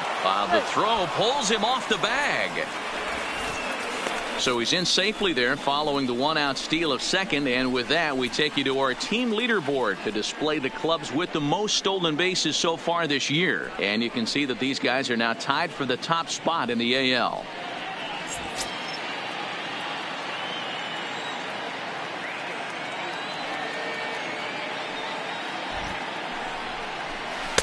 Speaker 1: The throw pulls him off the bag. So he's in safely there following the one-out steal of second. And with that, we take you to our team leaderboard to display the clubs with the most stolen bases so far this year. And you can see that these guys are now tied for the top spot in the AL.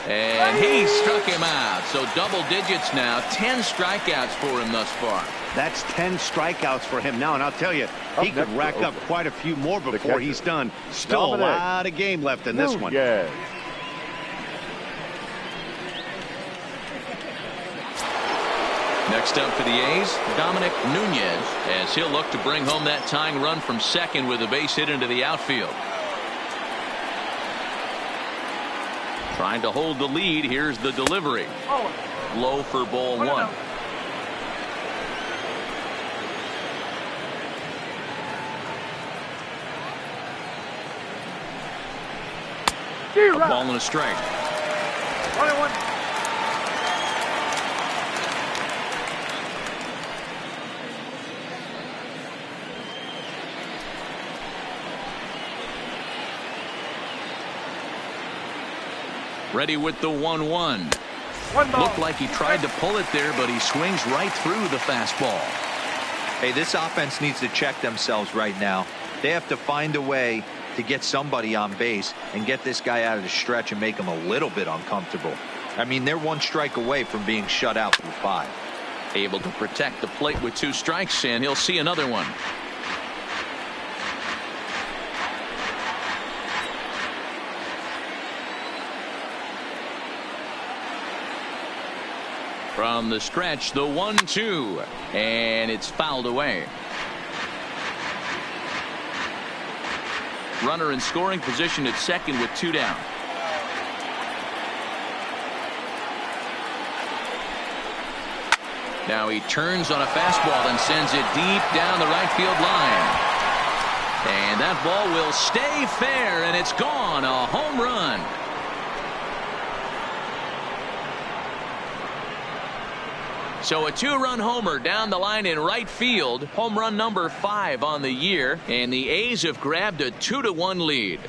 Speaker 1: And he struck him out. So double digits now. 10 strikeouts for him thus far.
Speaker 2: That's 10 strikeouts for him now. And I'll tell you, he could rack up quite a few more before he's done. Still a lot of game left in this one.
Speaker 4: Yeah.
Speaker 1: Next up for the A's, Dominic Nunez, as he'll look to bring home that tying run from second with a base hit into the outfield. Trying to hold the lead. Here's the delivery. Low for ball one. A ball and a strike.
Speaker 4: 21.
Speaker 1: Ready with the 1-1. Looked like he tried to pull it there, but he swings right through the fastball.
Speaker 3: Hey, this offense needs to check themselves right now. They have to find a way to get somebody on base and get this guy out of the stretch and make him a little bit uncomfortable. I mean, they're one strike away from being shut out through 5.
Speaker 1: Able to protect the plate with 2 strikes, and he'll see another one. From the stretch, the 1-2, and it's fouled away. Runner in scoring position at second with 2 down. Now he turns on a fastball and sends it deep down the right field line. And that ball will stay fair, and it's gone. A home run. So a 2-run homer down the line in right field. Home run number 5 on the year. And the A's have grabbed a 2-1 lead.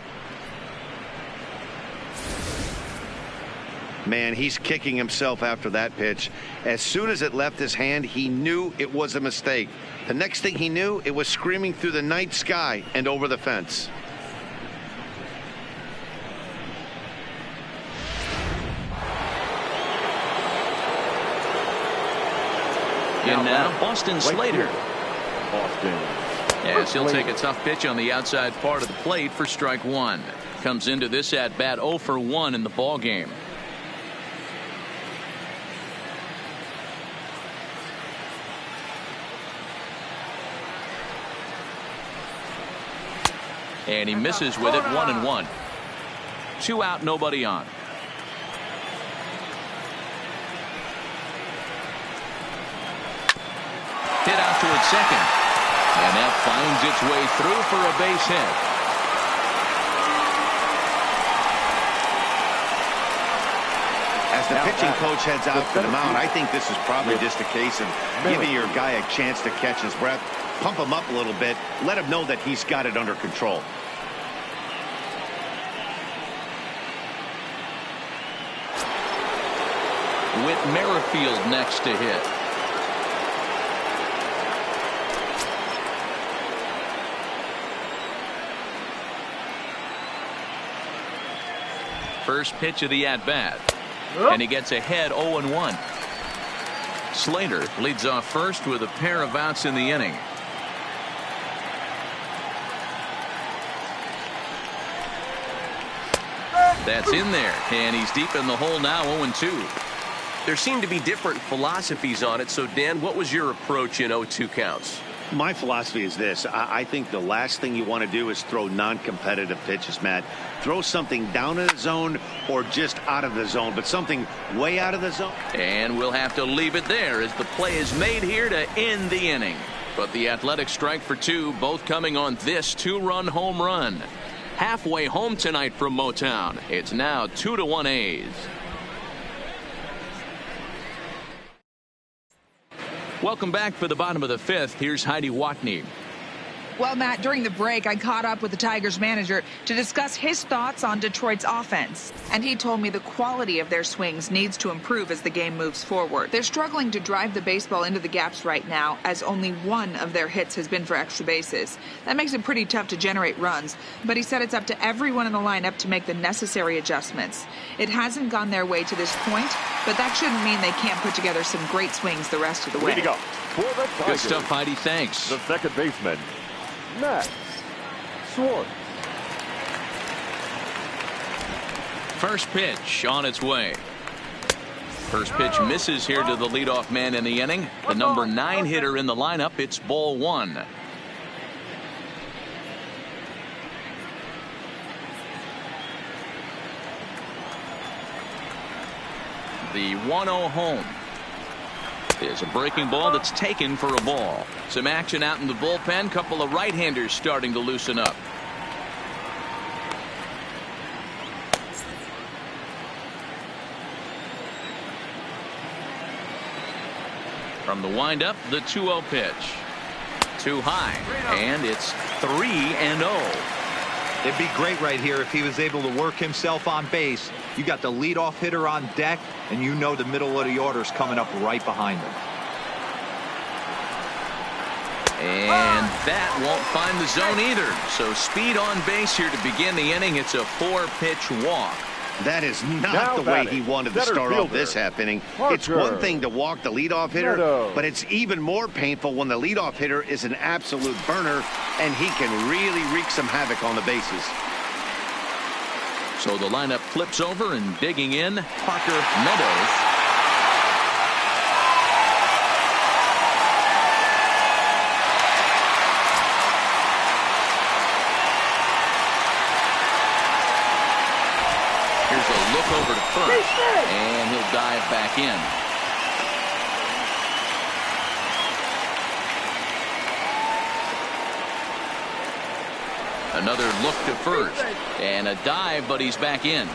Speaker 2: Man, he's kicking himself after that pitch. As soon as it left his hand, he knew it was a mistake. The next thing he knew, it was screaming through the night sky and over the fence.
Speaker 1: And now Austin Slater.
Speaker 4: Austin.
Speaker 1: As he'll take a tough pitch on the outside part of the plate for strike 1. Comes into this at bat 0 for 1 in the ball game. And he misses with it. 1-1. 2 out, nobody on. Hit out towards second. And that finds its way through for a base hit.
Speaker 2: As the pitching coach heads out to the mound, I think this is probably just a case of giving your guy a chance to catch his breath, pump him up a little bit, let him know that he's got it under control.
Speaker 1: With Merrifield next to hit. First pitch of the at-bat. And he gets ahead 0-1. Slater leads off first with a pair of outs in the inning. That's in there, and he's deep in the hole now. 0-2.
Speaker 6: There seem to be different philosophies on it. So, Dan, what was your approach in 0-2 counts?
Speaker 2: My philosophy is this. I think the last thing you want to do is throw non-competitive pitches, Matt. Throw something down in the zone or just out of the zone, but something way out of the zone.
Speaker 1: And we'll have to leave it there as the play is made here to end the inning. But the Athletics strike for 2, both coming on this 2-run home run. halfway home tonight from Motown. It's now 2-1 A's. Welcome back for the bottom of the fifth. Here's Heidi Watney.
Speaker 5: Well, Matt, during the break, I caught up with the Tigers manager to discuss his thoughts on Detroit's offense. And he told me the quality of their swings needs to improve as the game moves forward. They're struggling to drive the baseball into the gaps right now, as only one of their hits has been for extra bases. That makes it pretty tough to generate runs. But he said it's up to everyone in the lineup to make the necessary adjustments. It hasn't gone their way to this point, but that shouldn't mean they can't put together some great swings the rest of the way.
Speaker 4: Way to go. For the Tigers,
Speaker 1: good stuff, Heidi. Thanks.
Speaker 4: the second baseman, Max Schwartz.
Speaker 1: First pitch on its way. First pitch misses here to the leadoff man in the inning. The number 9 hitter in the lineup. It's ball 1. The 1-0 home is a breaking ball that's taken for a ball. Some action out in the bullpen. Couple of right-handers starting to loosen up. From the windup, the 2-0 pitch. Too high, and it's 3-0.
Speaker 3: It'd be great right here if he was able to work himself on base. You got the leadoff hitter on deck, and you know the middle of the order's coming up right behind him.
Speaker 1: And that won't find the zone either. So speed on base here to begin the inning. It's a 4-pitch walk.
Speaker 2: That is not
Speaker 4: Now
Speaker 2: the way
Speaker 4: batting,
Speaker 2: he wanted to
Speaker 4: center
Speaker 2: start off
Speaker 4: fielder,
Speaker 2: this half inning.
Speaker 4: Parker.
Speaker 2: It's one thing to walk the leadoff hitter,
Speaker 4: Neto.
Speaker 2: but it's even more painful when the leadoff hitter is an absolute burner, and he can really wreak some havoc on the bases.
Speaker 1: So the lineup flips over, and digging in, Parker Meadows. Here's a look over to first, and he'll dive back in. Another look to first, and a dive, but he's back in.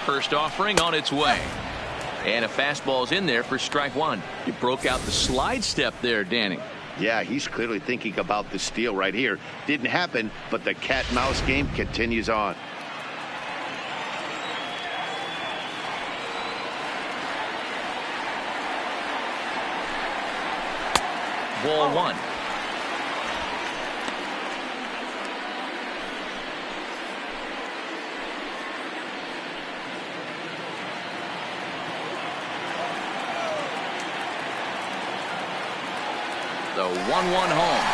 Speaker 1: First offering on its way. And a fastball's in there for strike 1. He broke out the slide step there, Danny.
Speaker 2: Yeah, he's clearly thinking about the steal right here. Didn't happen, but the cat-mouse game continues on.
Speaker 1: Ball 1. The 1-1 home.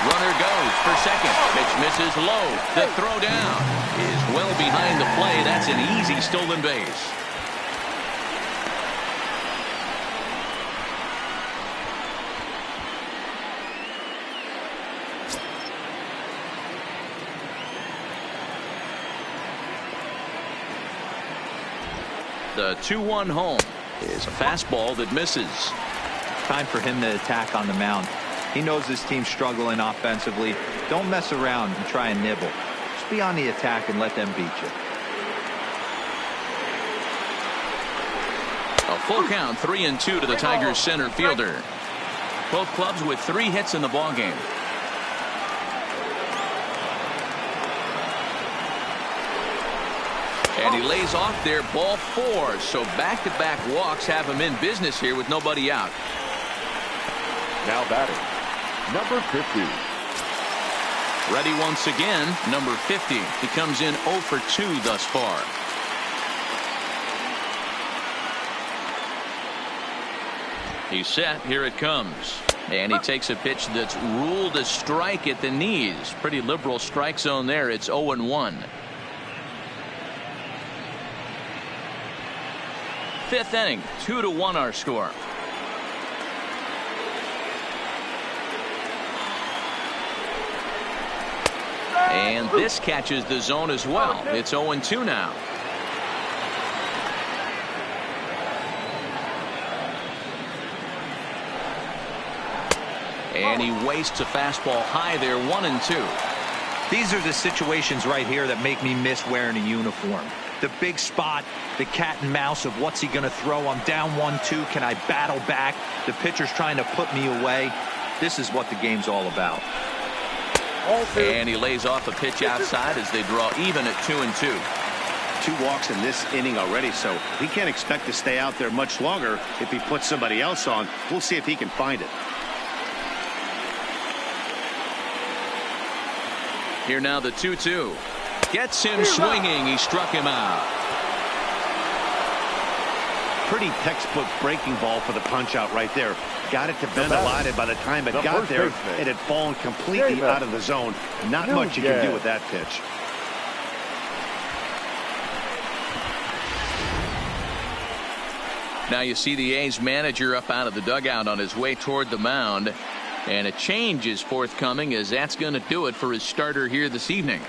Speaker 1: Runner goes for second. Pitch misses low. The throw down is well behind the play. That's an easy stolen base. The 2-1 home is a fastball that misses.
Speaker 3: Time for him to attack on the mound. He knows his team's struggling offensively. Don't mess around and try and nibble. Just be on the attack and let them beat you.
Speaker 1: A full count, 3-2 to the Tigers center fielder. Both clubs with 3 hits in the ballgame. And he lays off there, ball 4. So back-to-back walks have him in business here with nobody out.
Speaker 4: Now batting, number 50.
Speaker 1: Ready once again, number 50. He comes in 0 for 2 thus far. He's set. Here it comes. And he takes a pitch that's ruled a strike at the knees. Pretty liberal strike zone there. It's 0-1. Fifth inning, 2-1 our score. And this catches the zone as well. It's 0-2 now. And he wastes a fastball high there, 1-2.
Speaker 3: These are the situations right here that make me miss wearing a uniform. The big spot, the cat and mouse of what's he going to throw. I'm down 1-2. Can I battle back? The pitcher's trying to put me away. This is what the game's all about.
Speaker 1: And he lays off a pitch outside as they draw even at 2-2.
Speaker 2: 2 walks in this inning already, so he can't expect to stay out there much longer if he puts somebody else on. We'll see if he can find it.
Speaker 1: Here now the 2-2. Gets him swinging. He struck him out.
Speaker 2: Pretty textbook breaking ball for the punch out right there. Got it to bend a lot, and by the time it got there, it had fallen completely out of the zone. Not much you can do with that pitch.
Speaker 1: Now you see the A's manager up out of the dugout on his way toward the mound. And a change is forthcoming, as that's going to do it for his starter here this evening.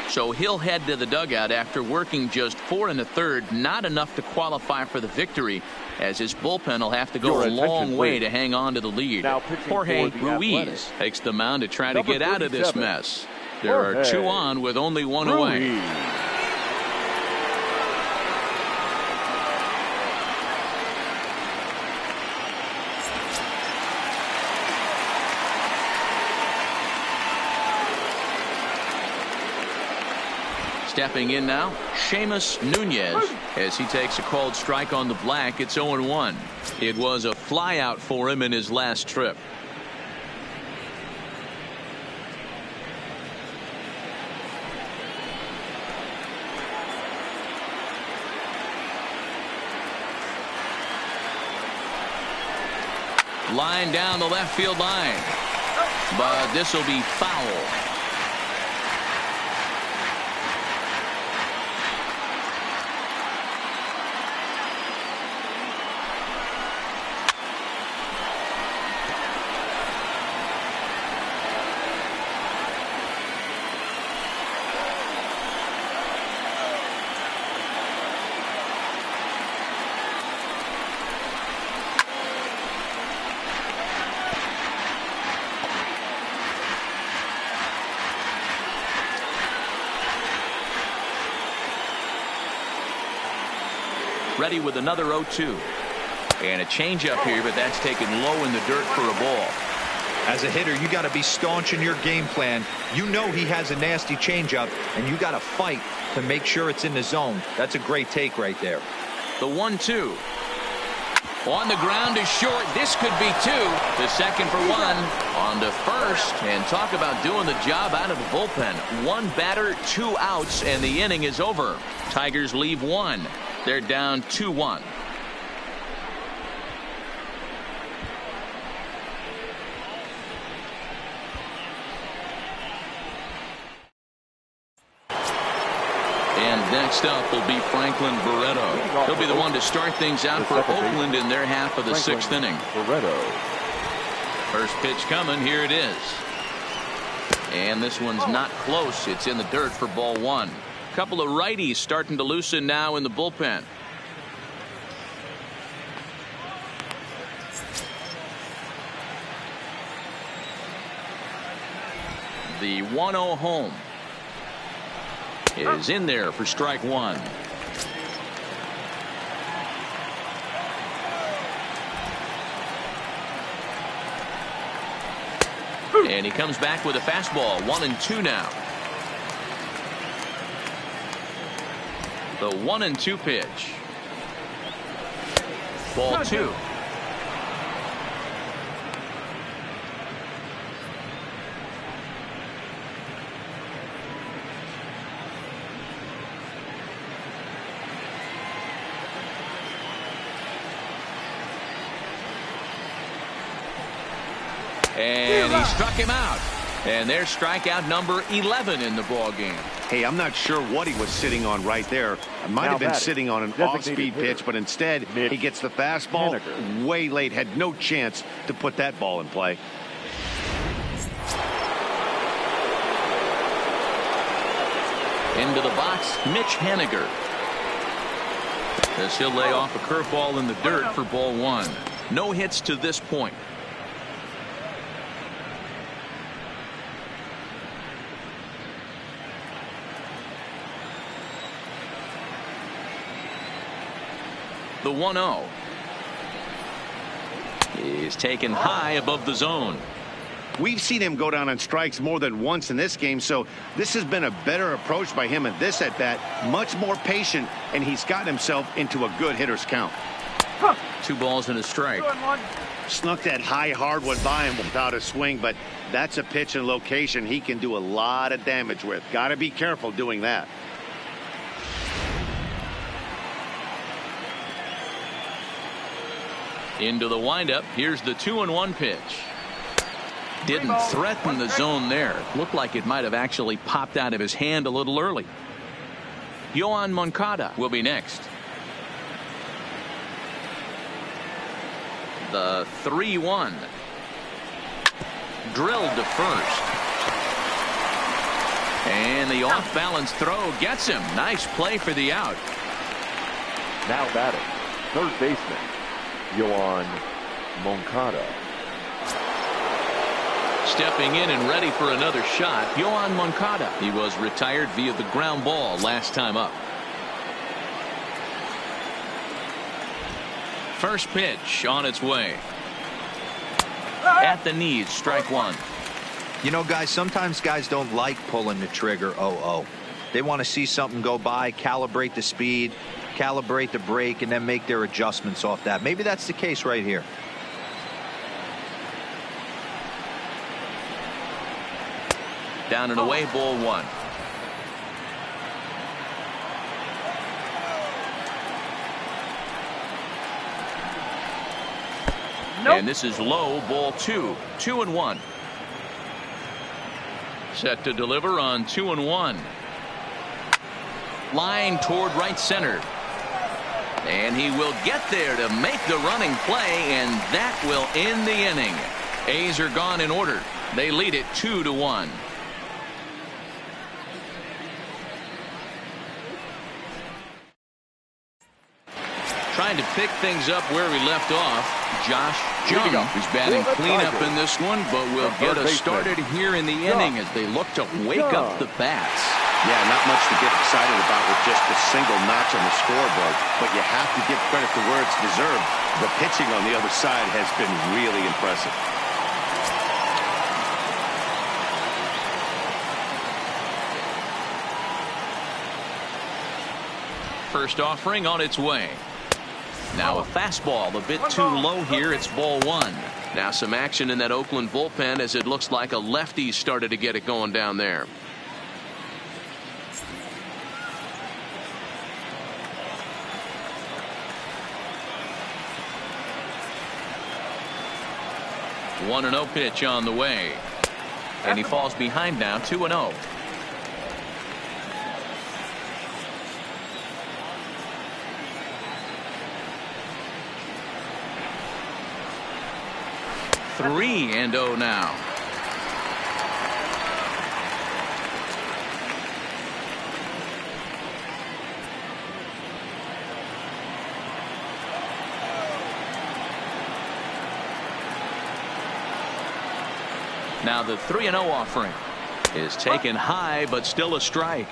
Speaker 1: So he'll head to the dugout after working just 4 1/3, not enough to qualify for the victory, as his bullpen will have to go a long way to hang on to the lead. Jorge Ruiz takes the mound to try to get out of this mess. There are 2 on with only 1 away. Stepping in now, Seamus Nunez, as he takes a called strike on the black. It's 0-1. It was a flyout for him in his last trip. Line down the left field line, but this will be foul. Ready with another 0-2. And a changeup here, but that's taken low in the dirt for a ball.
Speaker 3: As a hitter, you got to be staunch in your game plan. You know he has a nasty changeup, and you got to fight to make sure it's in the zone. That's a great take right there.
Speaker 1: The 1-2. On the ground is short. This could be 2. The second for 1. On to first. And talk about doing the job out of the bullpen. 1 batter, 2 outs, and the inning is over. Tigers leave 1. They're down 2-1. And next up will be Franklin Barreto. He'll be the one to start things out for Oakland in their half of the 6th inning. First pitch coming. Here it is. And this one's not close. It's in the dirt for ball 1. Couple of righties starting to loosen now in the bullpen. The 1-0 home is in there for strike 1. And he comes back with a fastball. 1-2 now. The 1-2 pitch. Ball 2. And he struck him out. And there's strikeout number 11 in the ball game.
Speaker 2: Hey, I'm not sure what he was sitting on right there. It might have been sitting on an off-speed pitch, but instead he gets the fastball way late. Had no chance to put that ball in play.
Speaker 1: Into the box, Mitch Haniger. As he'll lay off a curveball in the dirt for ball 1. No hits to this point. The 1-0 is taken high above the zone.
Speaker 2: We've seen him go down on strikes more than once in this game, so this has been a better approach by him at this at-bat. Much more patient, and he's gotten himself into a good hitter's count.
Speaker 1: 2 balls and a strike.
Speaker 2: Snuck that high hard one by him without a swing, but that's a pitch and location he can do a lot of damage with. Got to be careful doing that.
Speaker 1: Into the windup. Here's the 2-1 pitch. Didn't threaten the zone there. Looked like it might have actually popped out of his hand a little early. Yoan Moncada will be next. The 3-1. Drilled to first. And the off-balance throw gets him. Nice play for the out.
Speaker 4: Now batting, third baseman, Yoan Moncada.
Speaker 1: Stepping in and ready for another shot, Yoan Moncada. He was retired via the ground ball last time up. First pitch on its way. At the knees, strike 1.
Speaker 3: You know, guys, sometimes guys don't like pulling the trigger 0-0. They want to see something go by, calibrate the speed, calibrate the brake, and then make their adjustments off that. Maybe that's the case right here.
Speaker 1: Down and away, ball 1. Nope. And this is low, ball 2. 2-1. Set to deliver on 2-1. Line toward right center. And he will get there to make the running play, and that will end the inning. A's are gone in order. They lead it 2-1. Trying to pick things up where we left off. Josh Jung, who's batting cleanup in this one, but will get us started here in the inning as they look to wake up the bats.
Speaker 2: Yeah, not much to get excited about with just a single notch on the scoreboard, but you have to give credit to where it's deserved. The pitching on the other side has been really impressive.
Speaker 1: First offering on its way. Now a fastball a bit too low here. It's ball 1. Now some action in that Oakland bullpen as it looks like a lefty started to get it going down there. One 1-0 pitch on the way. And he falls behind now 2-0. Three and 0 now. Now the 3-0 offering is taken high, but still a strike.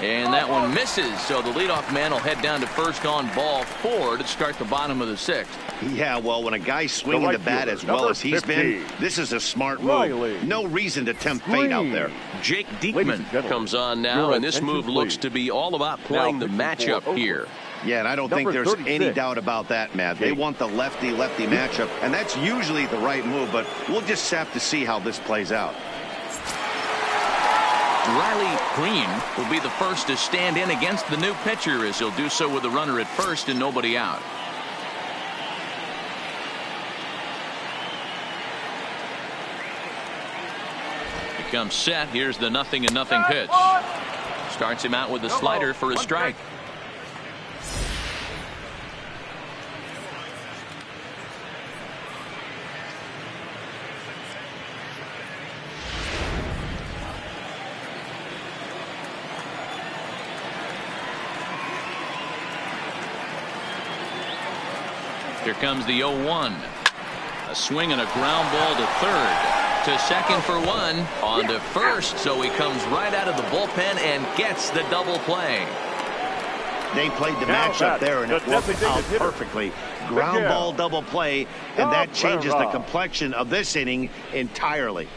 Speaker 1: And that one misses, so the leadoff man will head down to first on ball 4 to start the bottom of the 6th.
Speaker 2: Yeah, well, when a guy's swinging the bat as well as he's been, this is a smart move. No reason to tempt fate out there.
Speaker 1: Jake Diekman comes on now, and this move looks to be all about playing the matchup here.
Speaker 2: Yeah, and I don't think there's any doubt about that, Matt. They want the lefty-lefty matchup, and that's usually the right move, but we'll just have to see how this plays out.
Speaker 1: Riley Green will be the first to stand in against the new pitcher, as he'll do so with a runner at first and nobody out. He comes set. Here's the 0-0 pitch. Starts him out with a slider for a strike. Here comes the 0-1. A swing and a ground ball to third. To second for one. On to first. So he comes right out of the bullpen and gets the double play.
Speaker 2: They played the matchup there, and it worked out perfectly. Ground ball double play, and that changes the complexion of this inning entirely.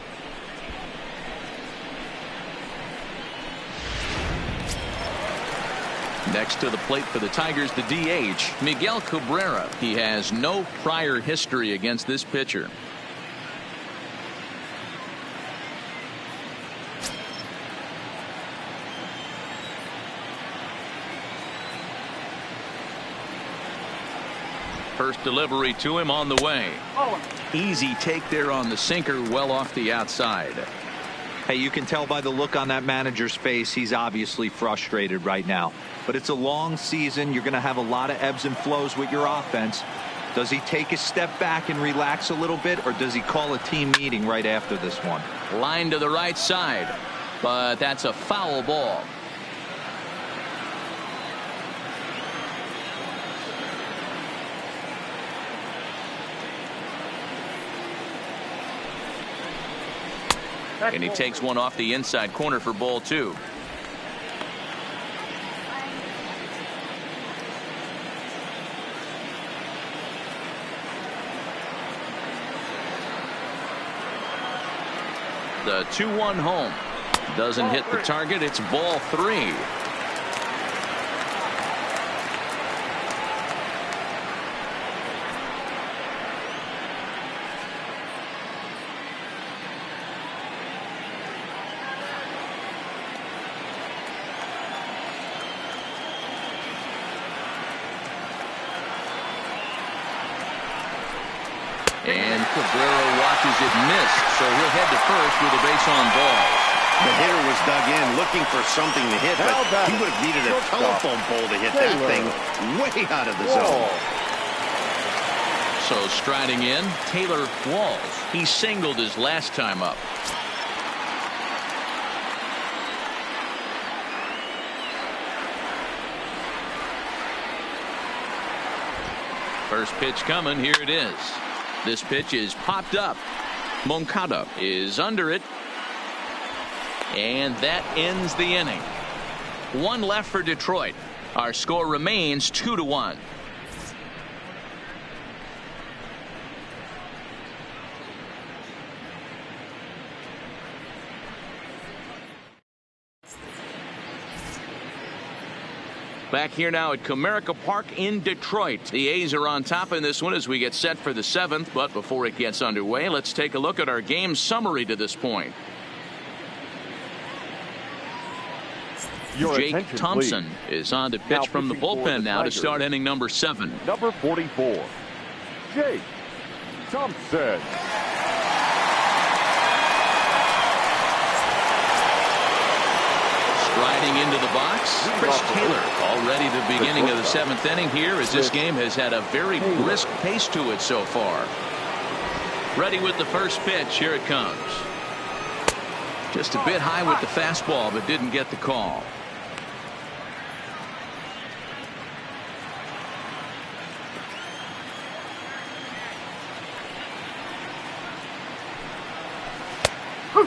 Speaker 1: Next to the plate for the Tigers, the DH, Miguel Cabrera. He has no prior history against this pitcher. First delivery to him on the way. Easy take there on the sinker, well off the outside.
Speaker 3: Hey, you can tell by the look on that manager's face, he's obviously frustrated right now. But it's a long season. You're going to have a lot of ebbs and flows with your offense. Does he take a step back and relax a little bit, or does he call a team meeting right after this one?
Speaker 1: Line to the right side, but that's a foul ball. And he takes one off the inside corner for ball two. The 2-1 home. Doesn't hit the target. It's ball three. And Cabrera watches it miss, so he'll head to first with a base on balls.
Speaker 2: The hitter was dug in looking for something to hit, but he would have needed a telephone pole to hit that thing way out of the zone.
Speaker 1: So striding in, Taylor Walls. He singled his last time up. First pitch coming. Here it is. This pitch is popped up. Moncada is under it. And that ends the inning. One left for Detroit. Our score remains 2-1. Back here now at Comerica Park in Detroit. The A's are on top in this one as we get set for the seventh. But before it gets underway, let's take a look at our game summary to this point. Jake Thompson is on to pitch from the bullpen now to start inning number 7.
Speaker 4: Number 44, Jake Thompson.
Speaker 1: Striding into the box, Chris Taylor. Already the beginning of the 7th inning here as this game has had a very brisk pace to it so far. Ready with the first pitch. Here it comes. Just a bit high with the fastball, but didn't get the call.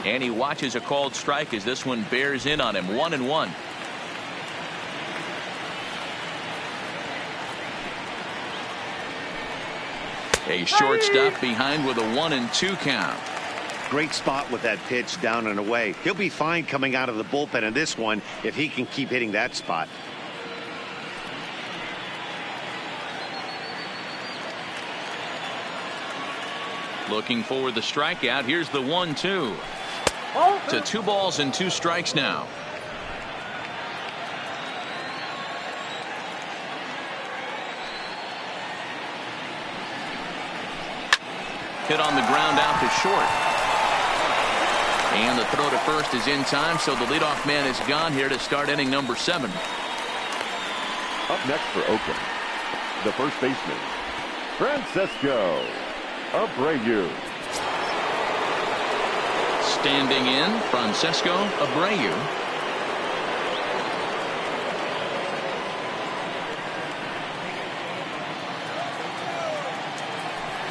Speaker 1: And he watches a called strike as this one bears in on him. 1-1. A shortstop behind with a 1-2 count.
Speaker 2: Great spot with that pitch down and away. He'll be fine coming out of the bullpen in this one if he can keep hitting that spot.
Speaker 1: Looking for the strikeout. Here's the 1-2. To 2 balls and 2 strikes now. Hit on the ground out to short. And the throw to first is in time, so the leadoff man is gone here to start inning number 7.
Speaker 4: Up next for Oakland, the first baseman, Francesco Abreu.
Speaker 1: Standing in, Francesco Abreu.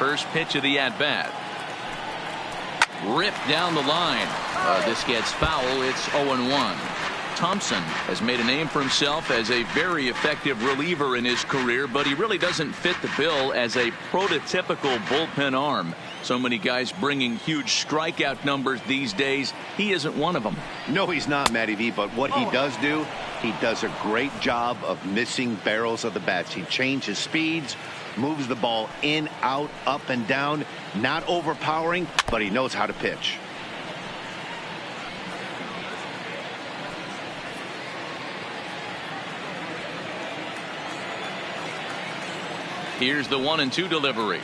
Speaker 1: First pitch of the at-bat. Ripped down the line. This gets foul. It's 0-1. Thompson has made a name for himself as a very effective reliever in his career, but he really doesn't fit the bill as a prototypical bullpen arm. So many guys bringing huge strikeout numbers these days. He isn't one of them.
Speaker 2: No, he's not, Matty V, but what he does do, he does a great job of missing barrels of the bats. He changes speeds, moves the ball in, out, up, and down. Not overpowering, but he knows how to pitch.
Speaker 1: Here's the 1-2 delivery.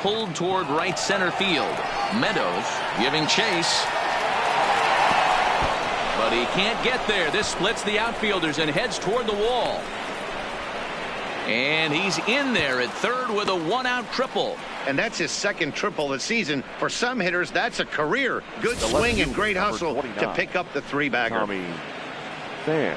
Speaker 1: Pulled toward right center field. Meadows giving chase. But he can't get there. This splits the outfielders and heads toward the wall. And he's in there at third with a one-out triple.
Speaker 2: And that's his second triple this season. For some hitters, that's a career. Good swing and great hustle to pick up the three-bagger.
Speaker 4: Tommy Pham.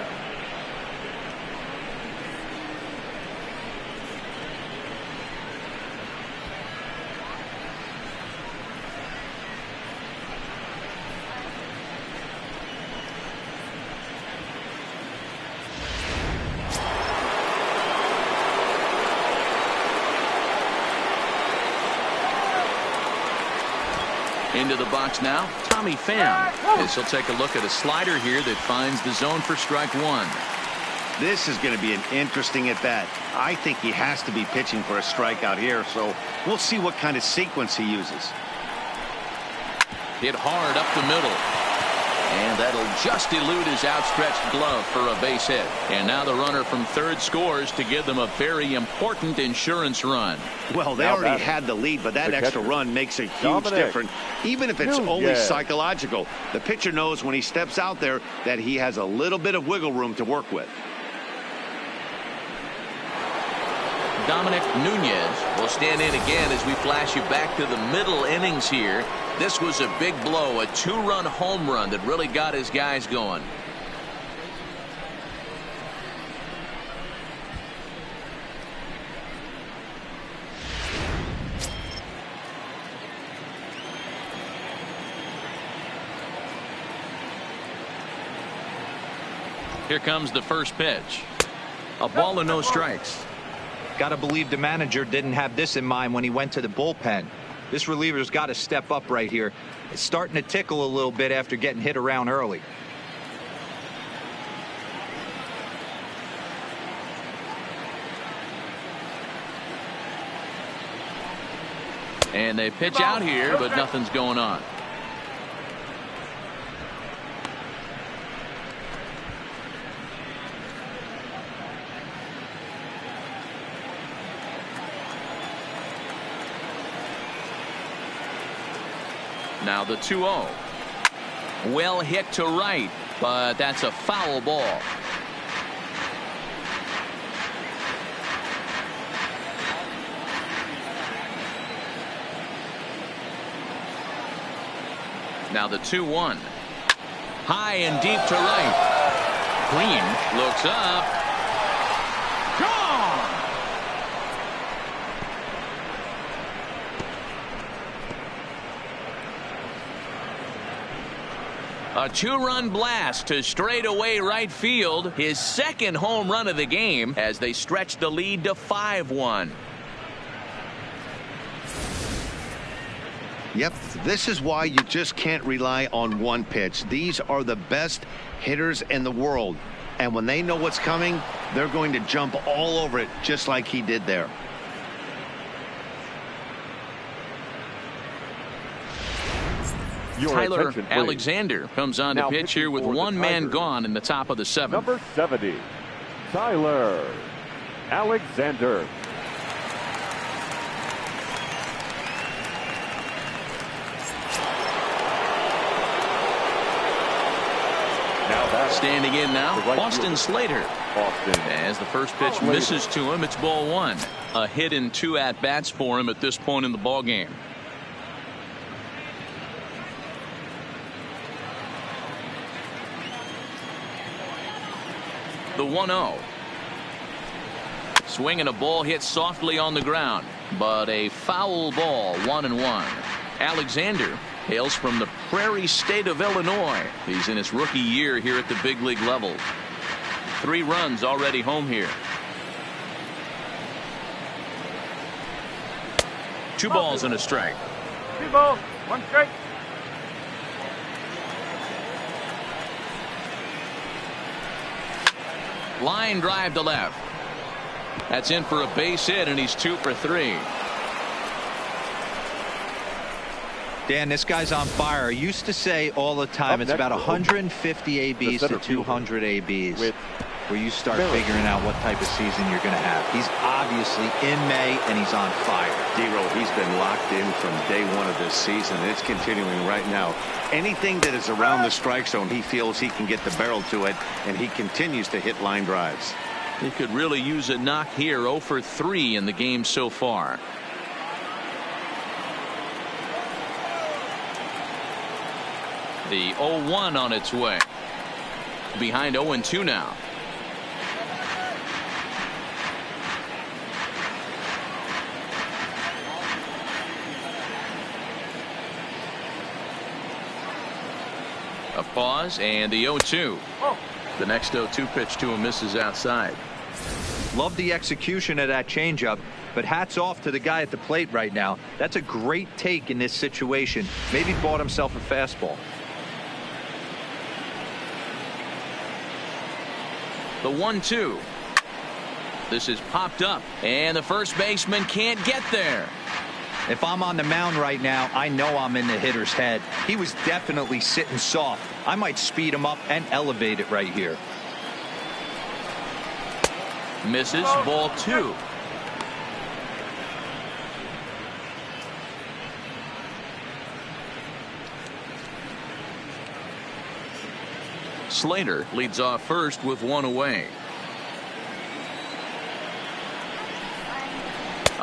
Speaker 1: Into the box now, Tommy Pham. As he'll take a look at a slider here that finds the zone for strike one.
Speaker 2: This is going to be an interesting at bat. I think he has to be pitching for a strikeout here, so we'll see what kind of sequence he uses.
Speaker 1: Hit hard up the middle. And that'll just elude his outstretched glove for a base hit. And now the runner from third scores to give them a very important insurance run.
Speaker 2: Well, they already had the lead, but that extra run makes a huge difference. Even if it's only psychological, the pitcher knows when he steps out there that he has a little bit of wiggle room to work with.
Speaker 1: Dominic Nunez will stand in again as we flash you back to the middle innings here. This was a big blow, a two-run home run that really got his guys going. Here comes the first pitch. A ball and no strikes.
Speaker 3: Got to believe the manager didn't have this in mind when he went to the bullpen. This reliever's got to step up right here. It's starting to tickle a little bit after getting hit around early.
Speaker 1: And they pitch out here, but nothing's going on. Now the 2-0. Well hit to right, but that's a foul ball. Now the 2-1. High and deep to right. Green looks up. Gone! A two-run blast to straightaway right field. His second home run of the game as they stretch the lead to 5-1.
Speaker 2: Yep, this is why you just can't rely on one pitch. These are the best hitters in the world. And when they know what's coming, they're going to jump all over it just like he did there.
Speaker 1: Tyler Alexander comes on to pitch here with one man gone in the top of the seventh.
Speaker 4: Number 70, Tyler Alexander.
Speaker 1: Standing in now, Austin Slater. As the first pitch misses to him, it's ball one. A hit in 2 at-bats for him at this point in the ball game. The 1-0. Swing and a ball hit softly on the ground, but a foul ball, 1-1. Alexander hails from the Prairie State of Illinois. He's in his rookie year here at the big league level. 3 runs already home here. 2 balls and a strike.
Speaker 4: 2 balls, 1 strike.
Speaker 1: Line drive to left. That's in for a base hit, and he's 2 for 3.
Speaker 3: Dan, this guy's on fire. I used to say all the time it's about 150 ABs to 200 ABs where you start figuring out what type of season you're going to have. He's obviously in May, and he's on fire.
Speaker 2: D-Roll, he's been locked in from day 1 of this season, and it's continuing right now. Anything that is around the strike zone, he feels he can get the barrel to it, and he continues to hit line drives.
Speaker 1: He could really use a knock here. 0 for 3 in the game so far. The 0-1 on its way. Behind 0-2 now. A pause and the 0-2. The next 0-2 pitch to him misses outside.
Speaker 3: Love the execution of that changeup, but hats off to the guy at the plate right now. That's a great take in this situation. Maybe bought himself a fastball.
Speaker 1: The 1-2. This is popped up, and the first baseman can't get there.
Speaker 3: If I'm on the mound right now, I know I'm in the hitter's head. He was definitely sitting soft. I might speed him up and elevate it right here.
Speaker 1: Misses, ball 2. Slater leads off first with 1 away.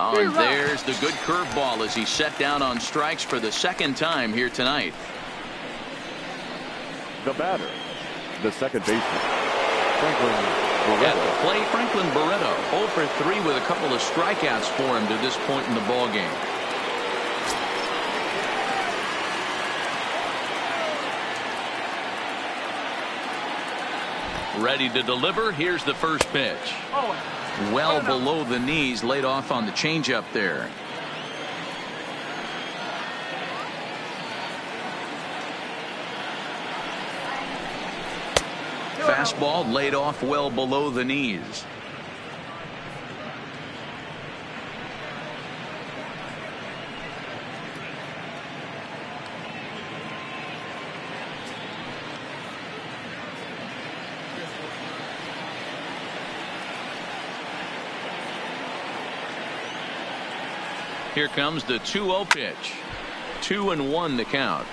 Speaker 1: Oh, and there's the good curveball as he set down on strikes for the 2nd time here tonight.
Speaker 4: The batter, the second baseman, Franklin Barreto.
Speaker 1: At the plate, Franklin Barreto 0 for 3 with a couple of strikeouts for him to this point in the ball game. Ready to deliver. Here's the first pitch. Well below the knees, laid off on the changeup there. Fastball laid off well below the knees. Here comes the 2-0 pitch. 2-1 the count.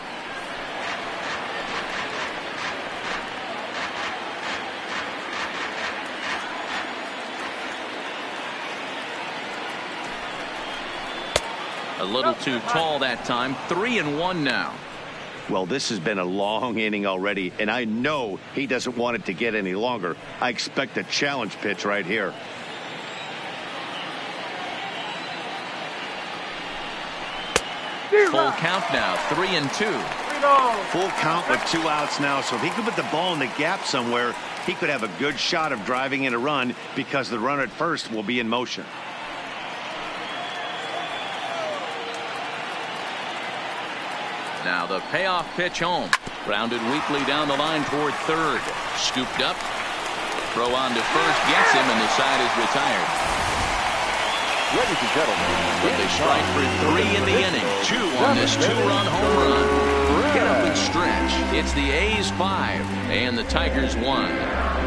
Speaker 1: A little too tall that time. 3-1 now.
Speaker 2: Well, this has been a long inning already, and I know he doesn't want it to get any longer. I expect a challenge pitch right here.
Speaker 1: Full count now, 3-2.
Speaker 2: Full count with 2 outs now, so if he could put the ball in the gap somewhere, he could have a good shot of driving in a run because the runner at first will be in motion.
Speaker 1: Now the payoff pitch home. Grounded weakly down the line toward third. Scooped up. Throw on to first gets him, and the side is retired.
Speaker 4: Ladies and gentlemen,
Speaker 1: But they strike for 3 in the inning. 2 on this 2-run home run. Get up and stretch. It's the A's 5 and the Tigers 1.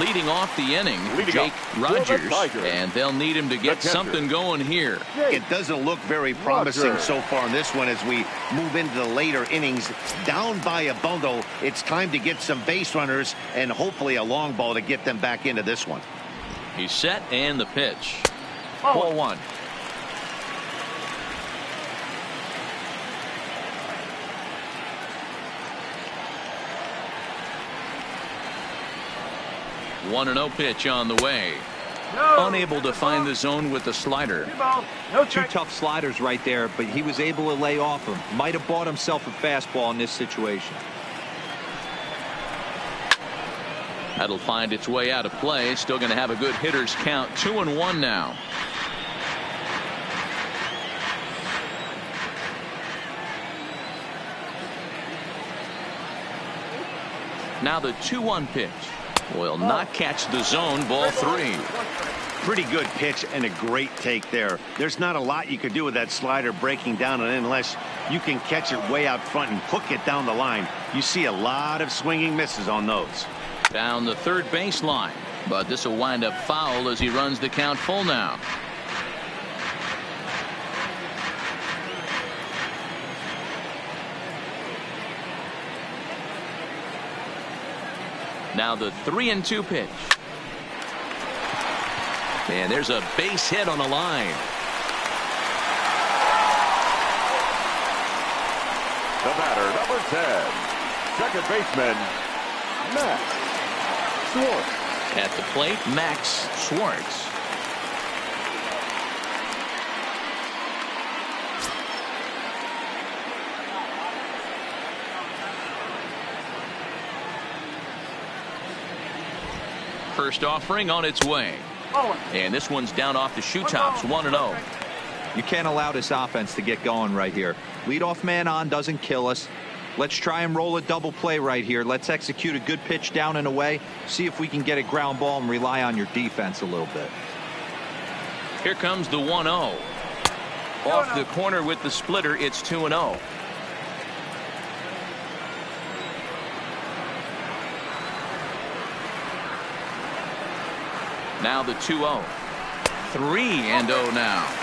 Speaker 1: Leading off the inning, Jake Rogers, and they'll need him to get something going here.
Speaker 2: It doesn't look very promising so far in this one as we move into the later innings. Down by a bundle, it's time to get some base runners and hopefully a long ball to get them back into this one.
Speaker 1: He's set and the pitch. Ball 1. 1-0 pitch on the way. Unable to find the zone with the slider.
Speaker 3: Two tough sliders right there, but he was able to lay off him. Might have bought himself a fastball in this situation.
Speaker 1: That'll find its way out of play. Still going to have a good hitter's count. 2-1 now. Now the 2-1 pitch will not catch the zone. Ball 3.
Speaker 2: Pretty good pitch and a great take there. There's not a lot you could do with that slider breaking down and in unless you can catch it way out front and hook it down the line. You see a lot of swinging misses on those.
Speaker 1: Down the third baseline, but this will wind up foul as he runs the count full now. Now the 3-2 pitch. And there's a base hit on the line.
Speaker 4: The batter, number 10, second baseman, Max Schwartz.
Speaker 1: At the plate, Max Schwartz. First offering on its way. And this one's down off the shoe tops. 1-0.
Speaker 3: You can't allow this offense to get going right here. Leadoff man on doesn't kill us. Let's try and roll a double play right here. Let's execute a good pitch down and away. See if we can get a ground ball and rely on your defense a little bit.
Speaker 1: Here comes the 1-0. Off the corner with the splitter. It's 2-0. Now the 2-0. 3-0 now.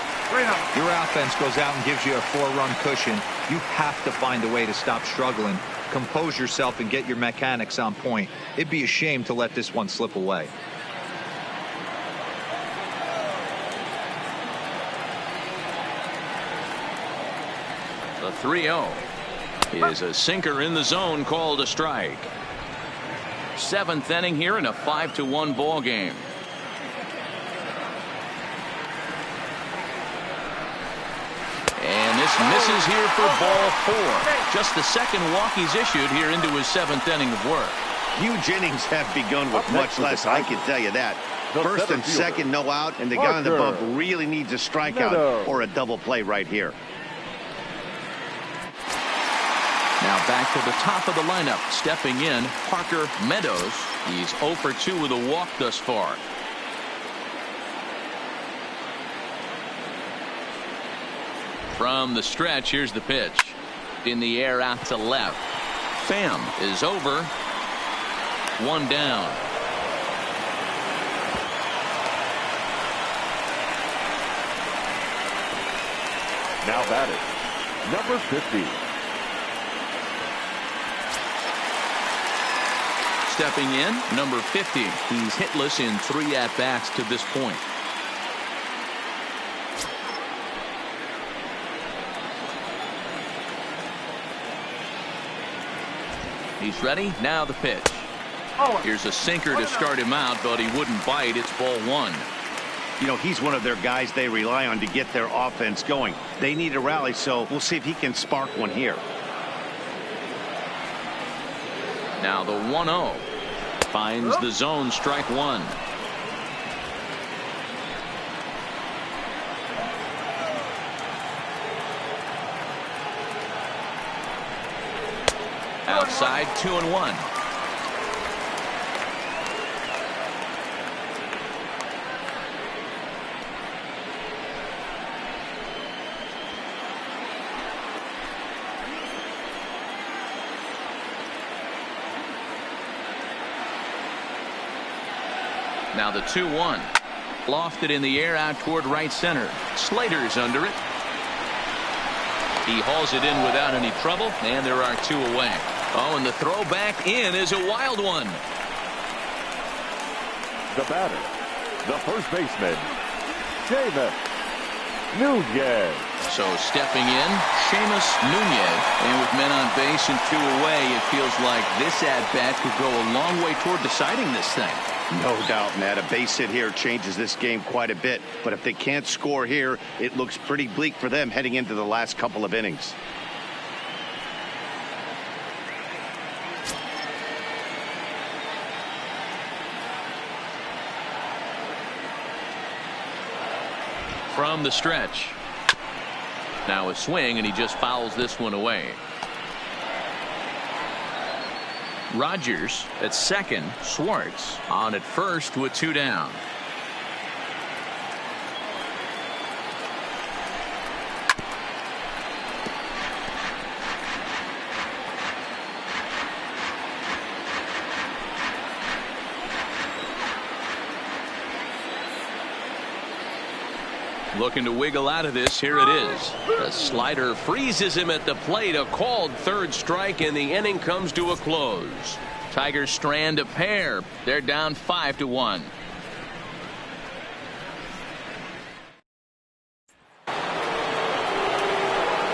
Speaker 3: Your offense goes out and gives you a 4-run cushion. You have to find a way to stop struggling, compose yourself, and get your mechanics on point. It'd be a shame to let this one slip away.
Speaker 1: The 3-0 is a sinker in the zone, called a strike. 7th inning here in a 5-1 ball game. And this misses here for ball 4. Just the second walk he's issued here into his 7th inning of work.
Speaker 2: Huge innings have begun with much less, I can tell you that. First and second, no out, and the guy on the bump really needs a strikeout or a double play right here.
Speaker 1: Now back to the top of the lineup. Stepping in, Parker Meadows. He's 0 for 2 with a walk thus far. From the stretch, here's the pitch. In the air out to left. Pham is over. 1 down.
Speaker 4: Now batted, number 50.
Speaker 1: Stepping in, number 50. He's hitless in 3 at-bats to this point. He's ready. Now the pitch. Here's a sinker to start him out, but he wouldn't bite. It's ball 1.
Speaker 2: You know, he's one of their guys they rely on to get their offense going. They need a rally, so we'll see if he can spark one here.
Speaker 1: Now the 1-0 finds the zone, strike 1. Outside, 2-1. Now the 2-1. Lofted in the air out toward right center. Slater's under it. He hauls it in without any trouble, and there are 2 away. Oh, and the throw back in is a wild one.
Speaker 4: The batter, the first baseman, Seamus Nunez.
Speaker 1: So stepping in, Seamus Nunez. And with men on base and 2 away, it feels like this at-bat could go a long way toward deciding this thing.
Speaker 2: No doubt, Matt. A base hit here changes this game quite a bit. But if they can't score here, it looks pretty bleak for them heading into the last couple of innings.
Speaker 1: From the stretch. Now a swing, and he just fouls this one away. Rogers at second. Schwartz on at first with 2 down. Looking to wiggle out of this. Here it is. The slider freezes him at the plate. A called third strike, and the inning comes to a close. Tigers strand a pair. They're down 5-1.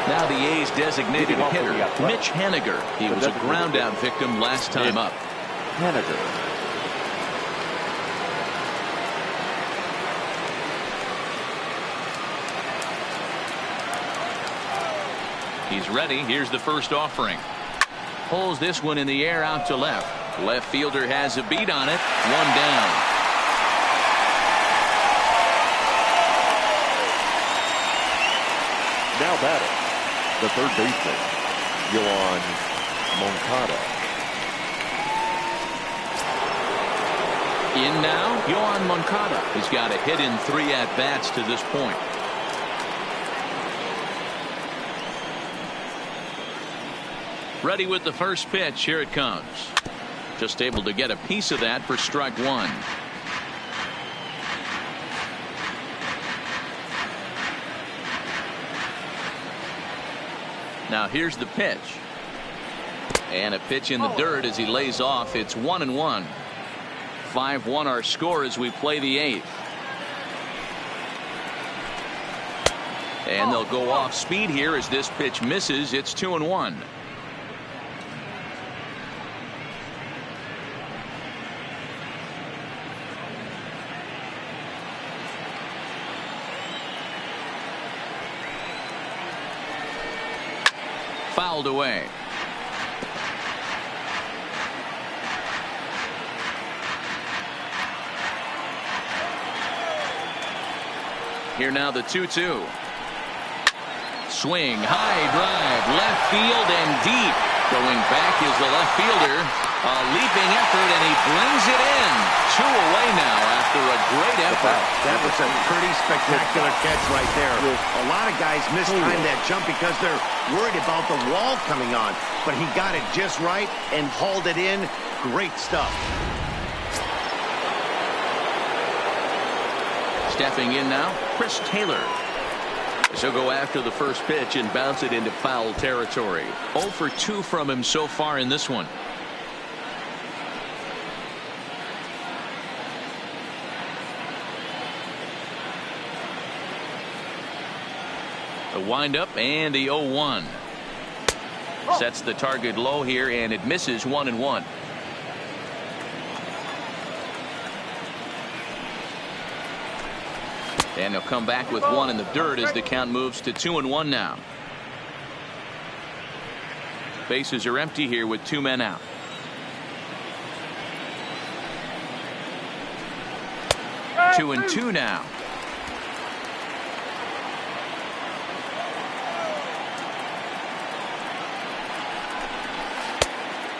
Speaker 1: Now the A's designated hitter, Mitch Haniger. He was a ground out victim last time up.
Speaker 4: Haniger.
Speaker 1: He's ready. Here's the first offering. Pulls this one in the air out to left. Left fielder has a beat on it. 1 down.
Speaker 4: Now batting, the third baseman, Yohan Moncada.
Speaker 1: In now, Yohan Moncada. He's got a hit in 3 at-bats to this point. Ready with the first pitch. Here it comes. Just able to get a piece of that for strike 1. Now here's the pitch. And a pitch in the dirt as he lays off. It's 1-1. 5-1 our score as we play the 8th. And they'll go off speed here as this pitch misses. It's 2-1. Fouled away. Here now the 2-2. Swing, high drive, left field and deep. Going back is the left fielder. A leaping effort, and he brings it in. 2 away now after a great effort.
Speaker 2: That was a pretty spectacular catch right there. A lot of guys mistime that jump because they're worried about the wall coming on. But he got it just right and hauled it in. Great stuff.
Speaker 1: Stepping in now, Chris Taylor. So go after the first pitch and bounce it into foul territory. 0 for 2 from him so far in this one. The windup and the 0-1. Sets the target low here, and it misses. 1-1. And he'll come back with 1 in the dirt as the count moves to 2-1 now. Bases are empty here with 2 men out. Two and two now.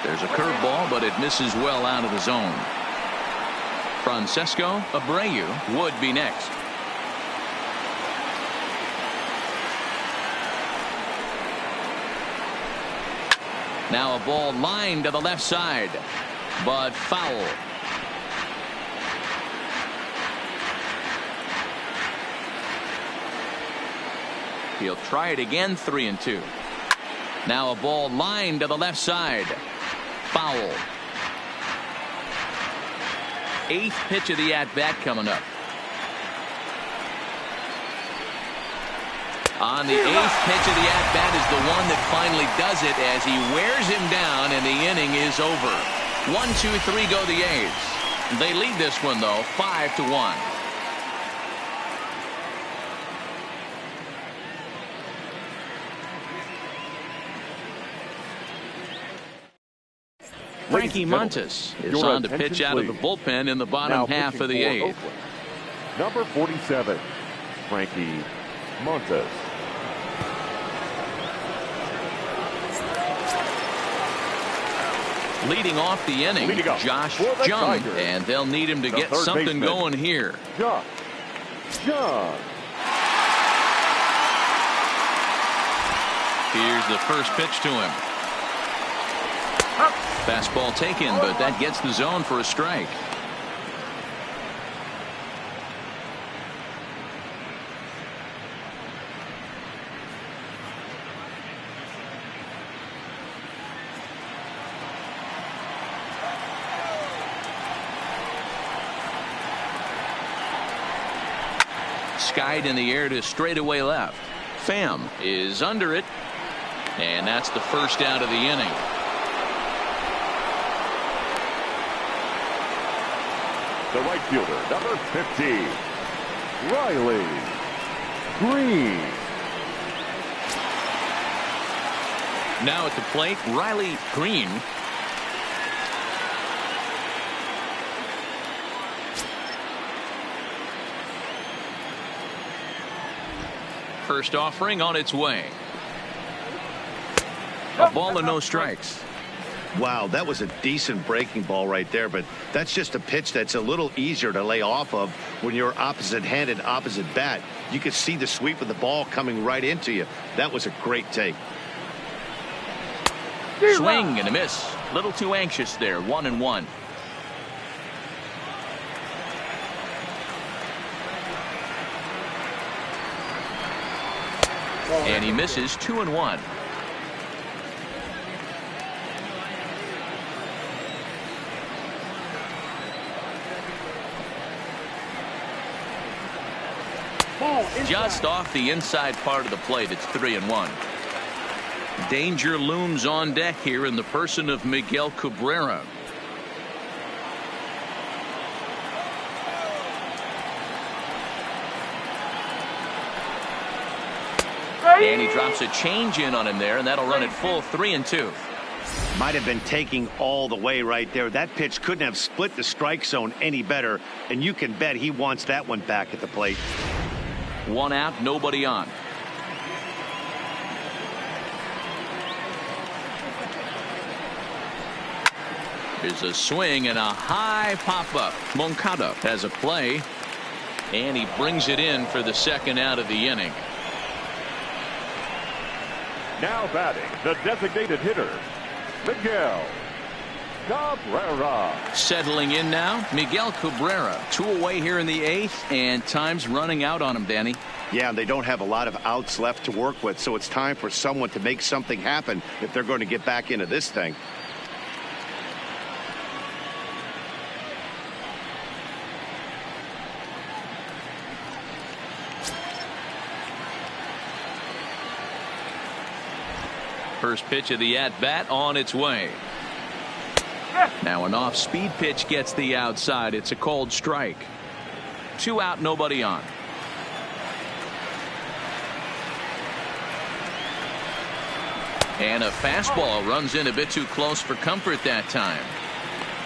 Speaker 1: There's a curveball, but it misses well out of the zone. Francesco Abreu would be next. Now a ball lined to the left side, but foul. He'll try it again. 3-2. Now a ball lined to the left side. Foul. 8th pitch of the at-bat coming up. On the 8th pitch of the at-bat is the one that finally does it as he wears him down, and the inning is over. 1-2-3 go the A's. They lead this one, though, 5-1. Frankie Montas is on to pitch out of the bullpen in the bottom half of the 8th.
Speaker 4: Number 47, Frankie Montas.
Speaker 1: Leading off the inning, Josh Jung, and they'll need him to get something going here.
Speaker 4: Josh Jung.
Speaker 1: Here's the first pitch to him. Fastball taken, but that gets the zone for a strike. Skied in the air to straightaway left. Pham is under it, and that's the first out of the inning.
Speaker 4: The right fielder, number 50, Riley Green.
Speaker 1: Now at the plate, Riley Green. First offering on its way. A ball and no strikes.
Speaker 2: Wow, that was a decent breaking ball right there, but that's just a pitch that's a little easier to lay off of when you're opposite-handed, opposite bat. You could see the sweep of the ball coming right into you. That was a great take.
Speaker 1: Swing and a miss. A little too anxious there. 1-1. And he misses. 2-1. Just off the inside part of the plate. It's 3-1. Danger looms on deck here in the person of Miguel Cabrera. And he drops a change in on him there, and that'll run it full 3-2.
Speaker 2: Might have been taking all the way right there. That pitch couldn't have split the strike zone any better, and you can bet he wants that one back at the plate.
Speaker 1: One out, nobody on. There's a swing and a high pop-up. Moncada has a play, and he brings it in for the second out of the inning.
Speaker 4: Now batting, the designated hitter, Miguel Cabrera.
Speaker 1: Settling in now, Miguel Cabrera. 2 away here in the 8th, and time's running out on him, Danny.
Speaker 2: Yeah, they don't have a lot of outs left to work with, so it's time for someone to make something happen if they're going to get back into this thing.
Speaker 1: First pitch of the at-bat on its way. Now an off-speed pitch gets the outside. It's a called strike. 2 out, nobody on. And a fastball runs in a bit too close for comfort that time.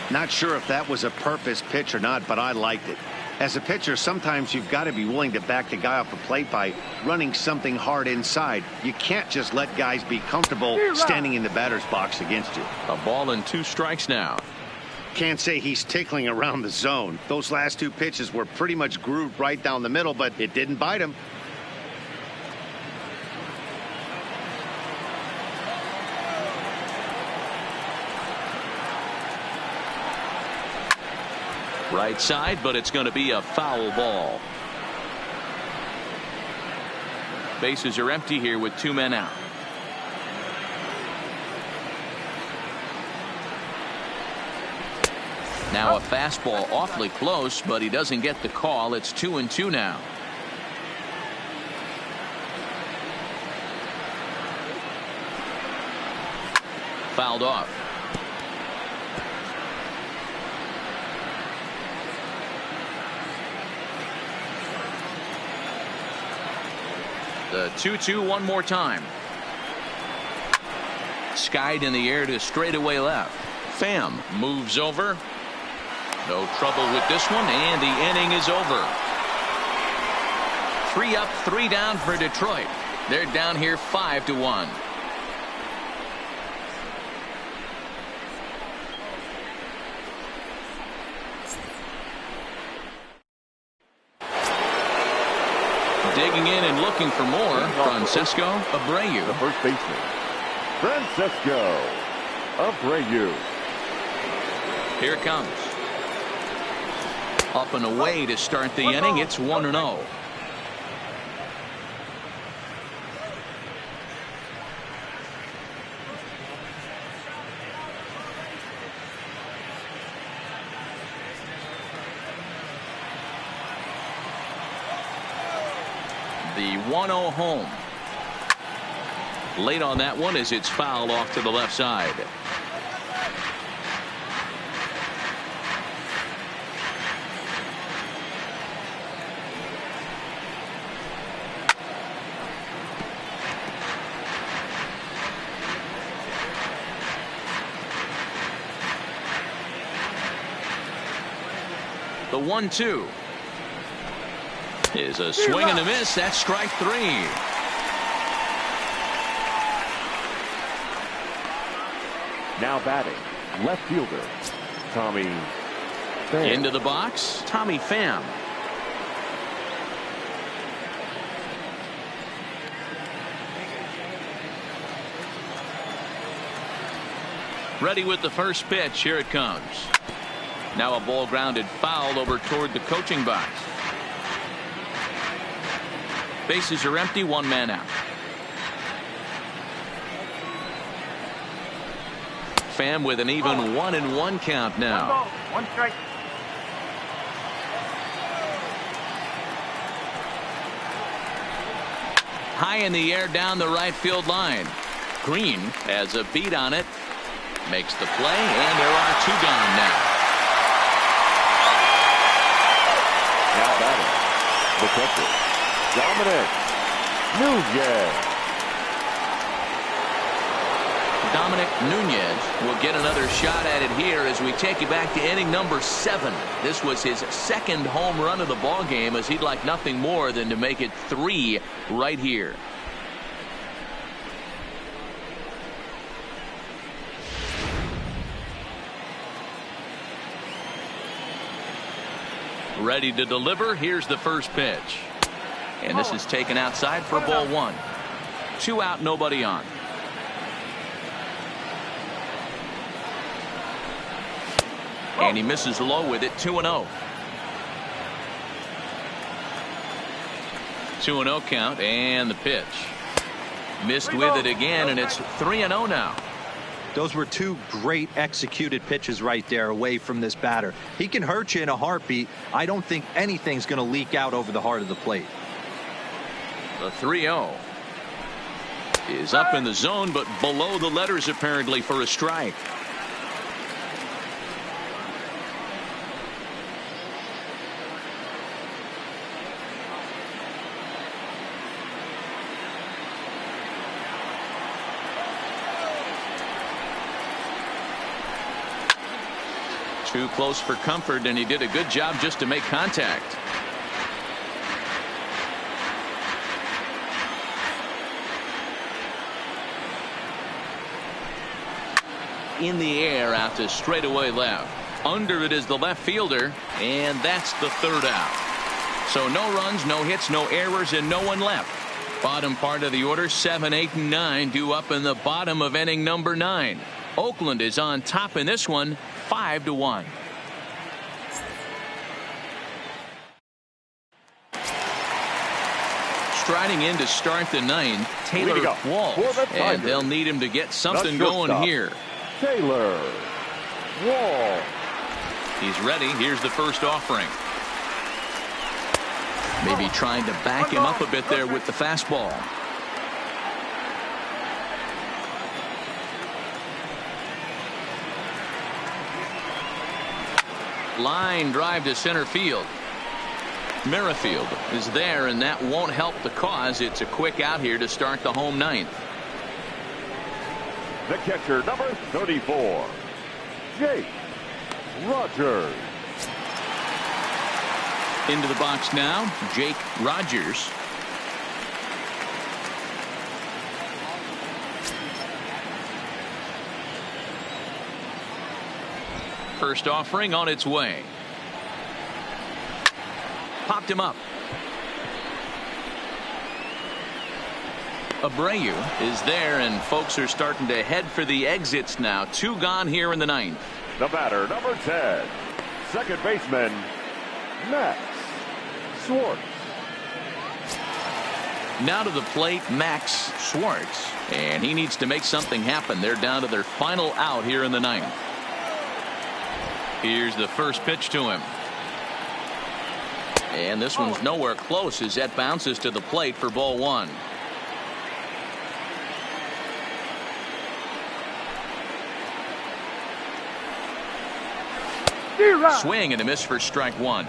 Speaker 2: Not sure if that was a purpose pitch or not, but I liked it. As a pitcher, sometimes you've got to be willing to back the guy off the plate by running something hard inside. You can't just let guys be comfortable standing in the batter's box against you.
Speaker 1: A ball and 2 strikes now.
Speaker 2: Can't say he's tickling around the zone. Those last 2 pitches were pretty much grooved right down the middle, but it didn't bite him.
Speaker 1: Right side, but it's going to be a foul ball. Bases are empty here with 2 men out. Now a fastball awfully close, but he doesn't get the call. It's 2-2 now. Fouled off. The 2-2 one more time. Skied in the air to straightaway left. Pham moves over. No trouble with this one, and the inning is over. 3 up, 3 down for Detroit. They're down here 5-1. Digging in and looking for more, Francesco Abreu.
Speaker 4: The first baseman, Francesco Abreu.
Speaker 1: Here it comes. Up and away to start the inning. It's 1-0. The 1-0 home. Late on that one as it's fouled off to the left side. The 1-2 is a swing and a miss. That's strike 3.
Speaker 4: Now batting, left fielder, Tommy Pham.
Speaker 1: Into the box, Tommy Pham. Ready with the first pitch. Here it comes. Now a ball grounded foul over toward the coaching box. Bases are empty, 1 man out. Pham with an even 1-1 count now.
Speaker 7: 1 strike.
Speaker 1: High in the air down the right field line. Green has a beat on it. Makes the play, and there are 2 gone now.
Speaker 4: Now batting, the catcher, Dominic Nunez.
Speaker 1: Dominic Nunez will get another shot at it here as we take you back to inning number 7. This was his 2nd home run of the ball game, as he'd like nothing more than to make it 3 right here. Ready to deliver. Here's the first pitch. And this is taken outside for ball 1. 2 out, nobody on. And he misses low with it. 2-0. 2-0 count, and the pitch. Missed with it again, and it's 3-0 now.
Speaker 3: Those were 2 great executed pitches right there away from this batter. He can hurt you in a heartbeat. I don't think anything's going to leak out over the heart of the plate.
Speaker 1: The 3-0 is up in the zone, but below the letters apparently for a strike. Too close for comfort, and he did a good job just to make contact. In the air out to straightaway left. Under it is the left fielder, and that's the 3rd out. So no runs, no hits, no errors, and no one left. Bottom part of the order, 7, 8, and 9 due up in the bottom of inning number 9. Oakland is on top in this one, 5-1. Striding in to start the 9th, Taylor Walls, and they'll need him to get something going here.
Speaker 4: Taylor Walls.
Speaker 1: He's ready. Here's the first offering. Maybe trying to back him up a bit there with the fastball. Line drive to center field. Merrifield is there, and that won't help the cause. It's a quick out here to start the home ninth.
Speaker 4: The catcher, number 34, Jake Rogers.
Speaker 1: Into the box now, Jake Rogers. First offering on its way. Popped him up. Abreu is there, and folks are starting to head for the exits now. 2 gone here in the ninth.
Speaker 4: The batter, number 10, second baseman, Max Schwartz.
Speaker 1: Now to the plate, Max Schwartz, and he needs to make something happen. They're down to their final out here in the ninth. Here's the first pitch to him. And this one's nowhere close as that bounces to the plate for ball 1. Swing and a miss for strike 1.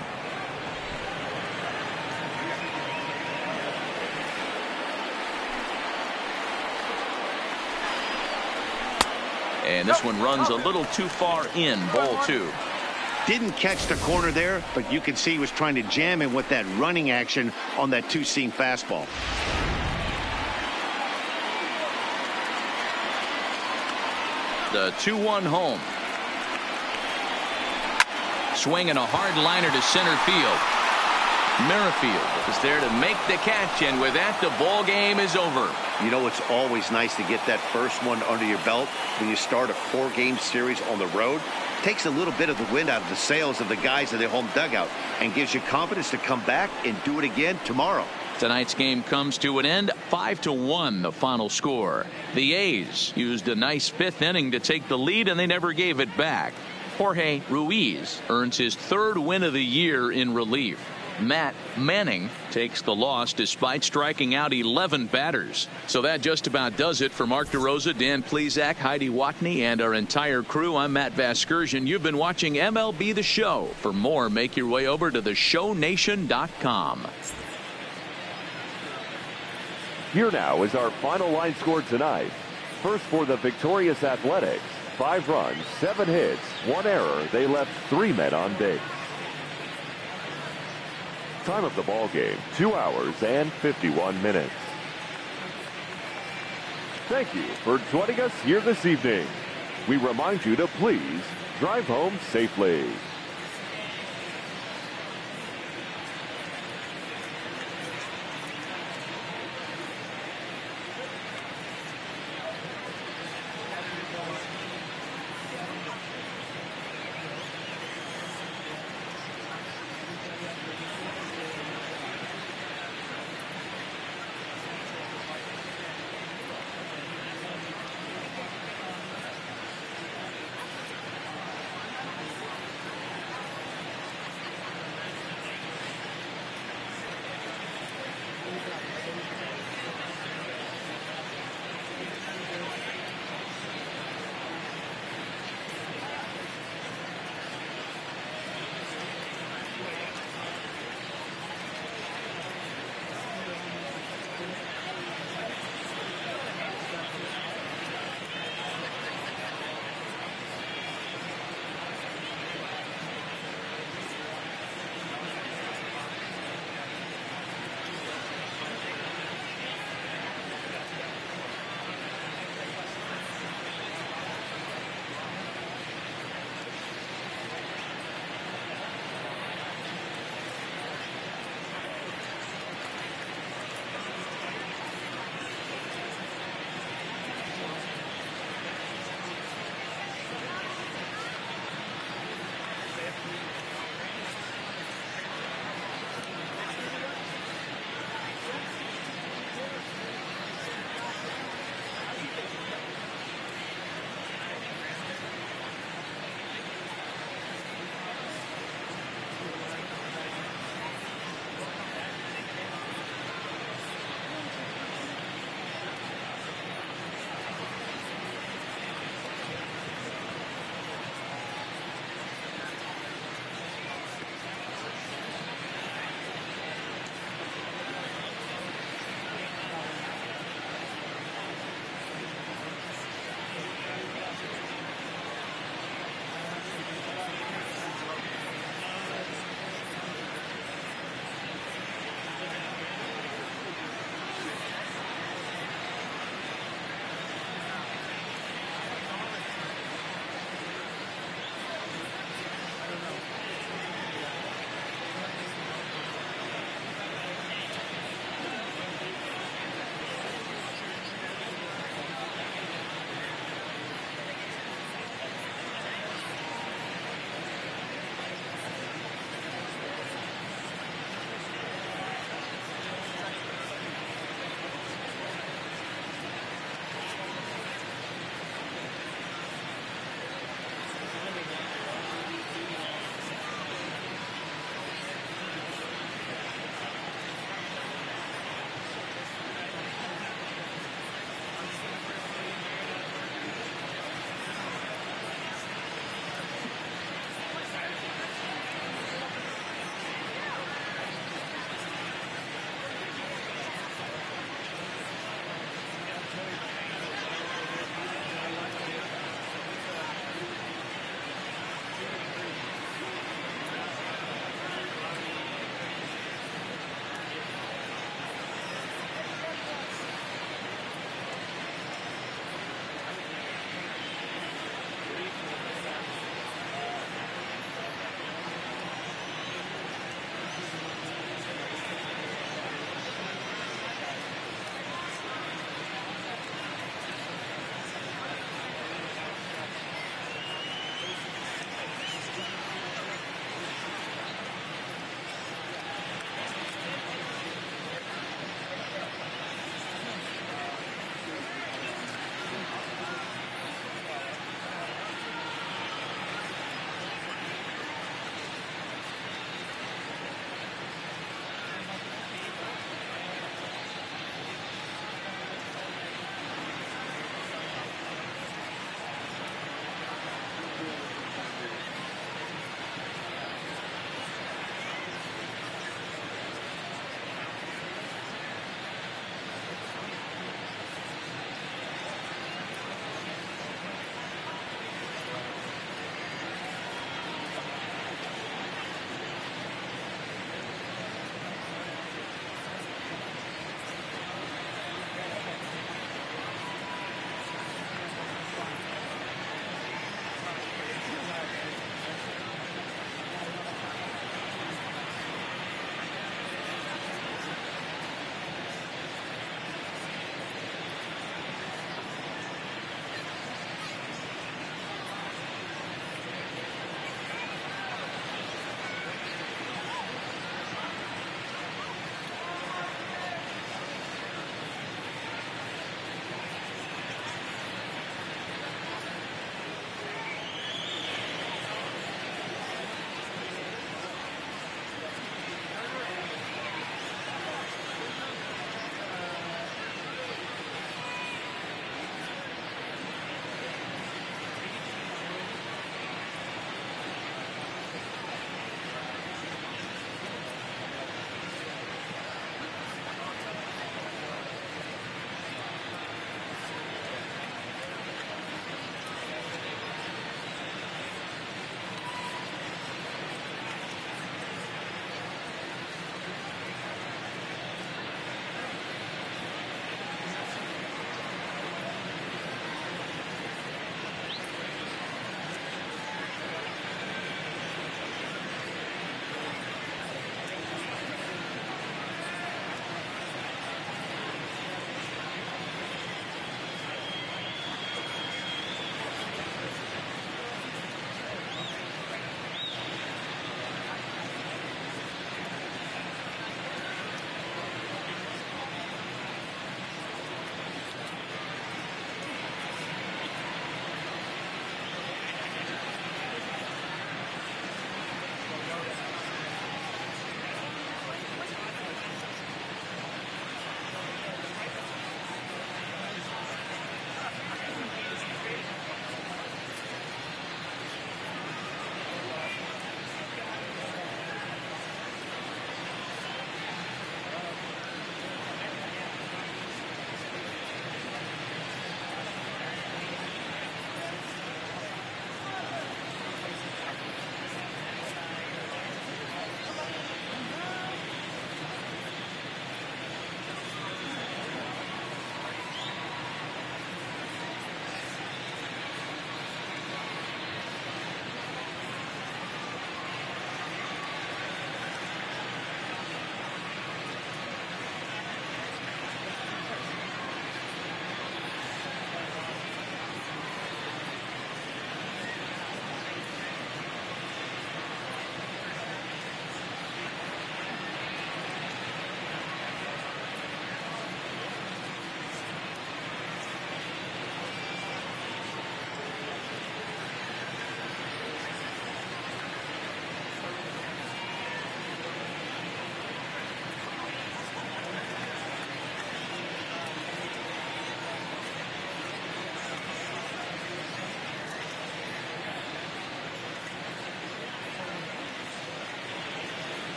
Speaker 1: And this one runs a little too far in, ball 2.
Speaker 2: Didn't catch the corner there, but you can see he was trying to jam him with that running action on that 2-seam fastball.
Speaker 1: The 2-1 home. Swinging a hard liner to center field. Merrifield is there to make the catch, and with that, the ball game is over.
Speaker 2: You know, it's always nice to get that first one under your belt when you start a 4-game series on the road. Takes a little bit of the wind out of the sails of the guys in their home dugout and gives you confidence to come back and do it again tomorrow.
Speaker 1: Tonight's game comes to an end, 5-1 the final score. The A's used a nice 5th inning to take the lead, and they never gave it back. Jorge Ruiz earns his 3rd win of the year in relief. Matt Manning takes the loss despite striking out 11 batters. So that just about does it. For Mark DeRosa, Dan Plesac, Heidi Watney, and our entire crew, I'm Matt Vasgersian. You've been watching MLB The Show. For more, make your way over to theshownation.com.
Speaker 4: Here now is our final line score tonight. First for the victorious Athletics, 5 runs, 7 hits, 1 error. They left 3 men on base. Time of the ball game, 2 hours and 51 minutes. Thank you for joining us here this evening. We remind you to please drive home safely.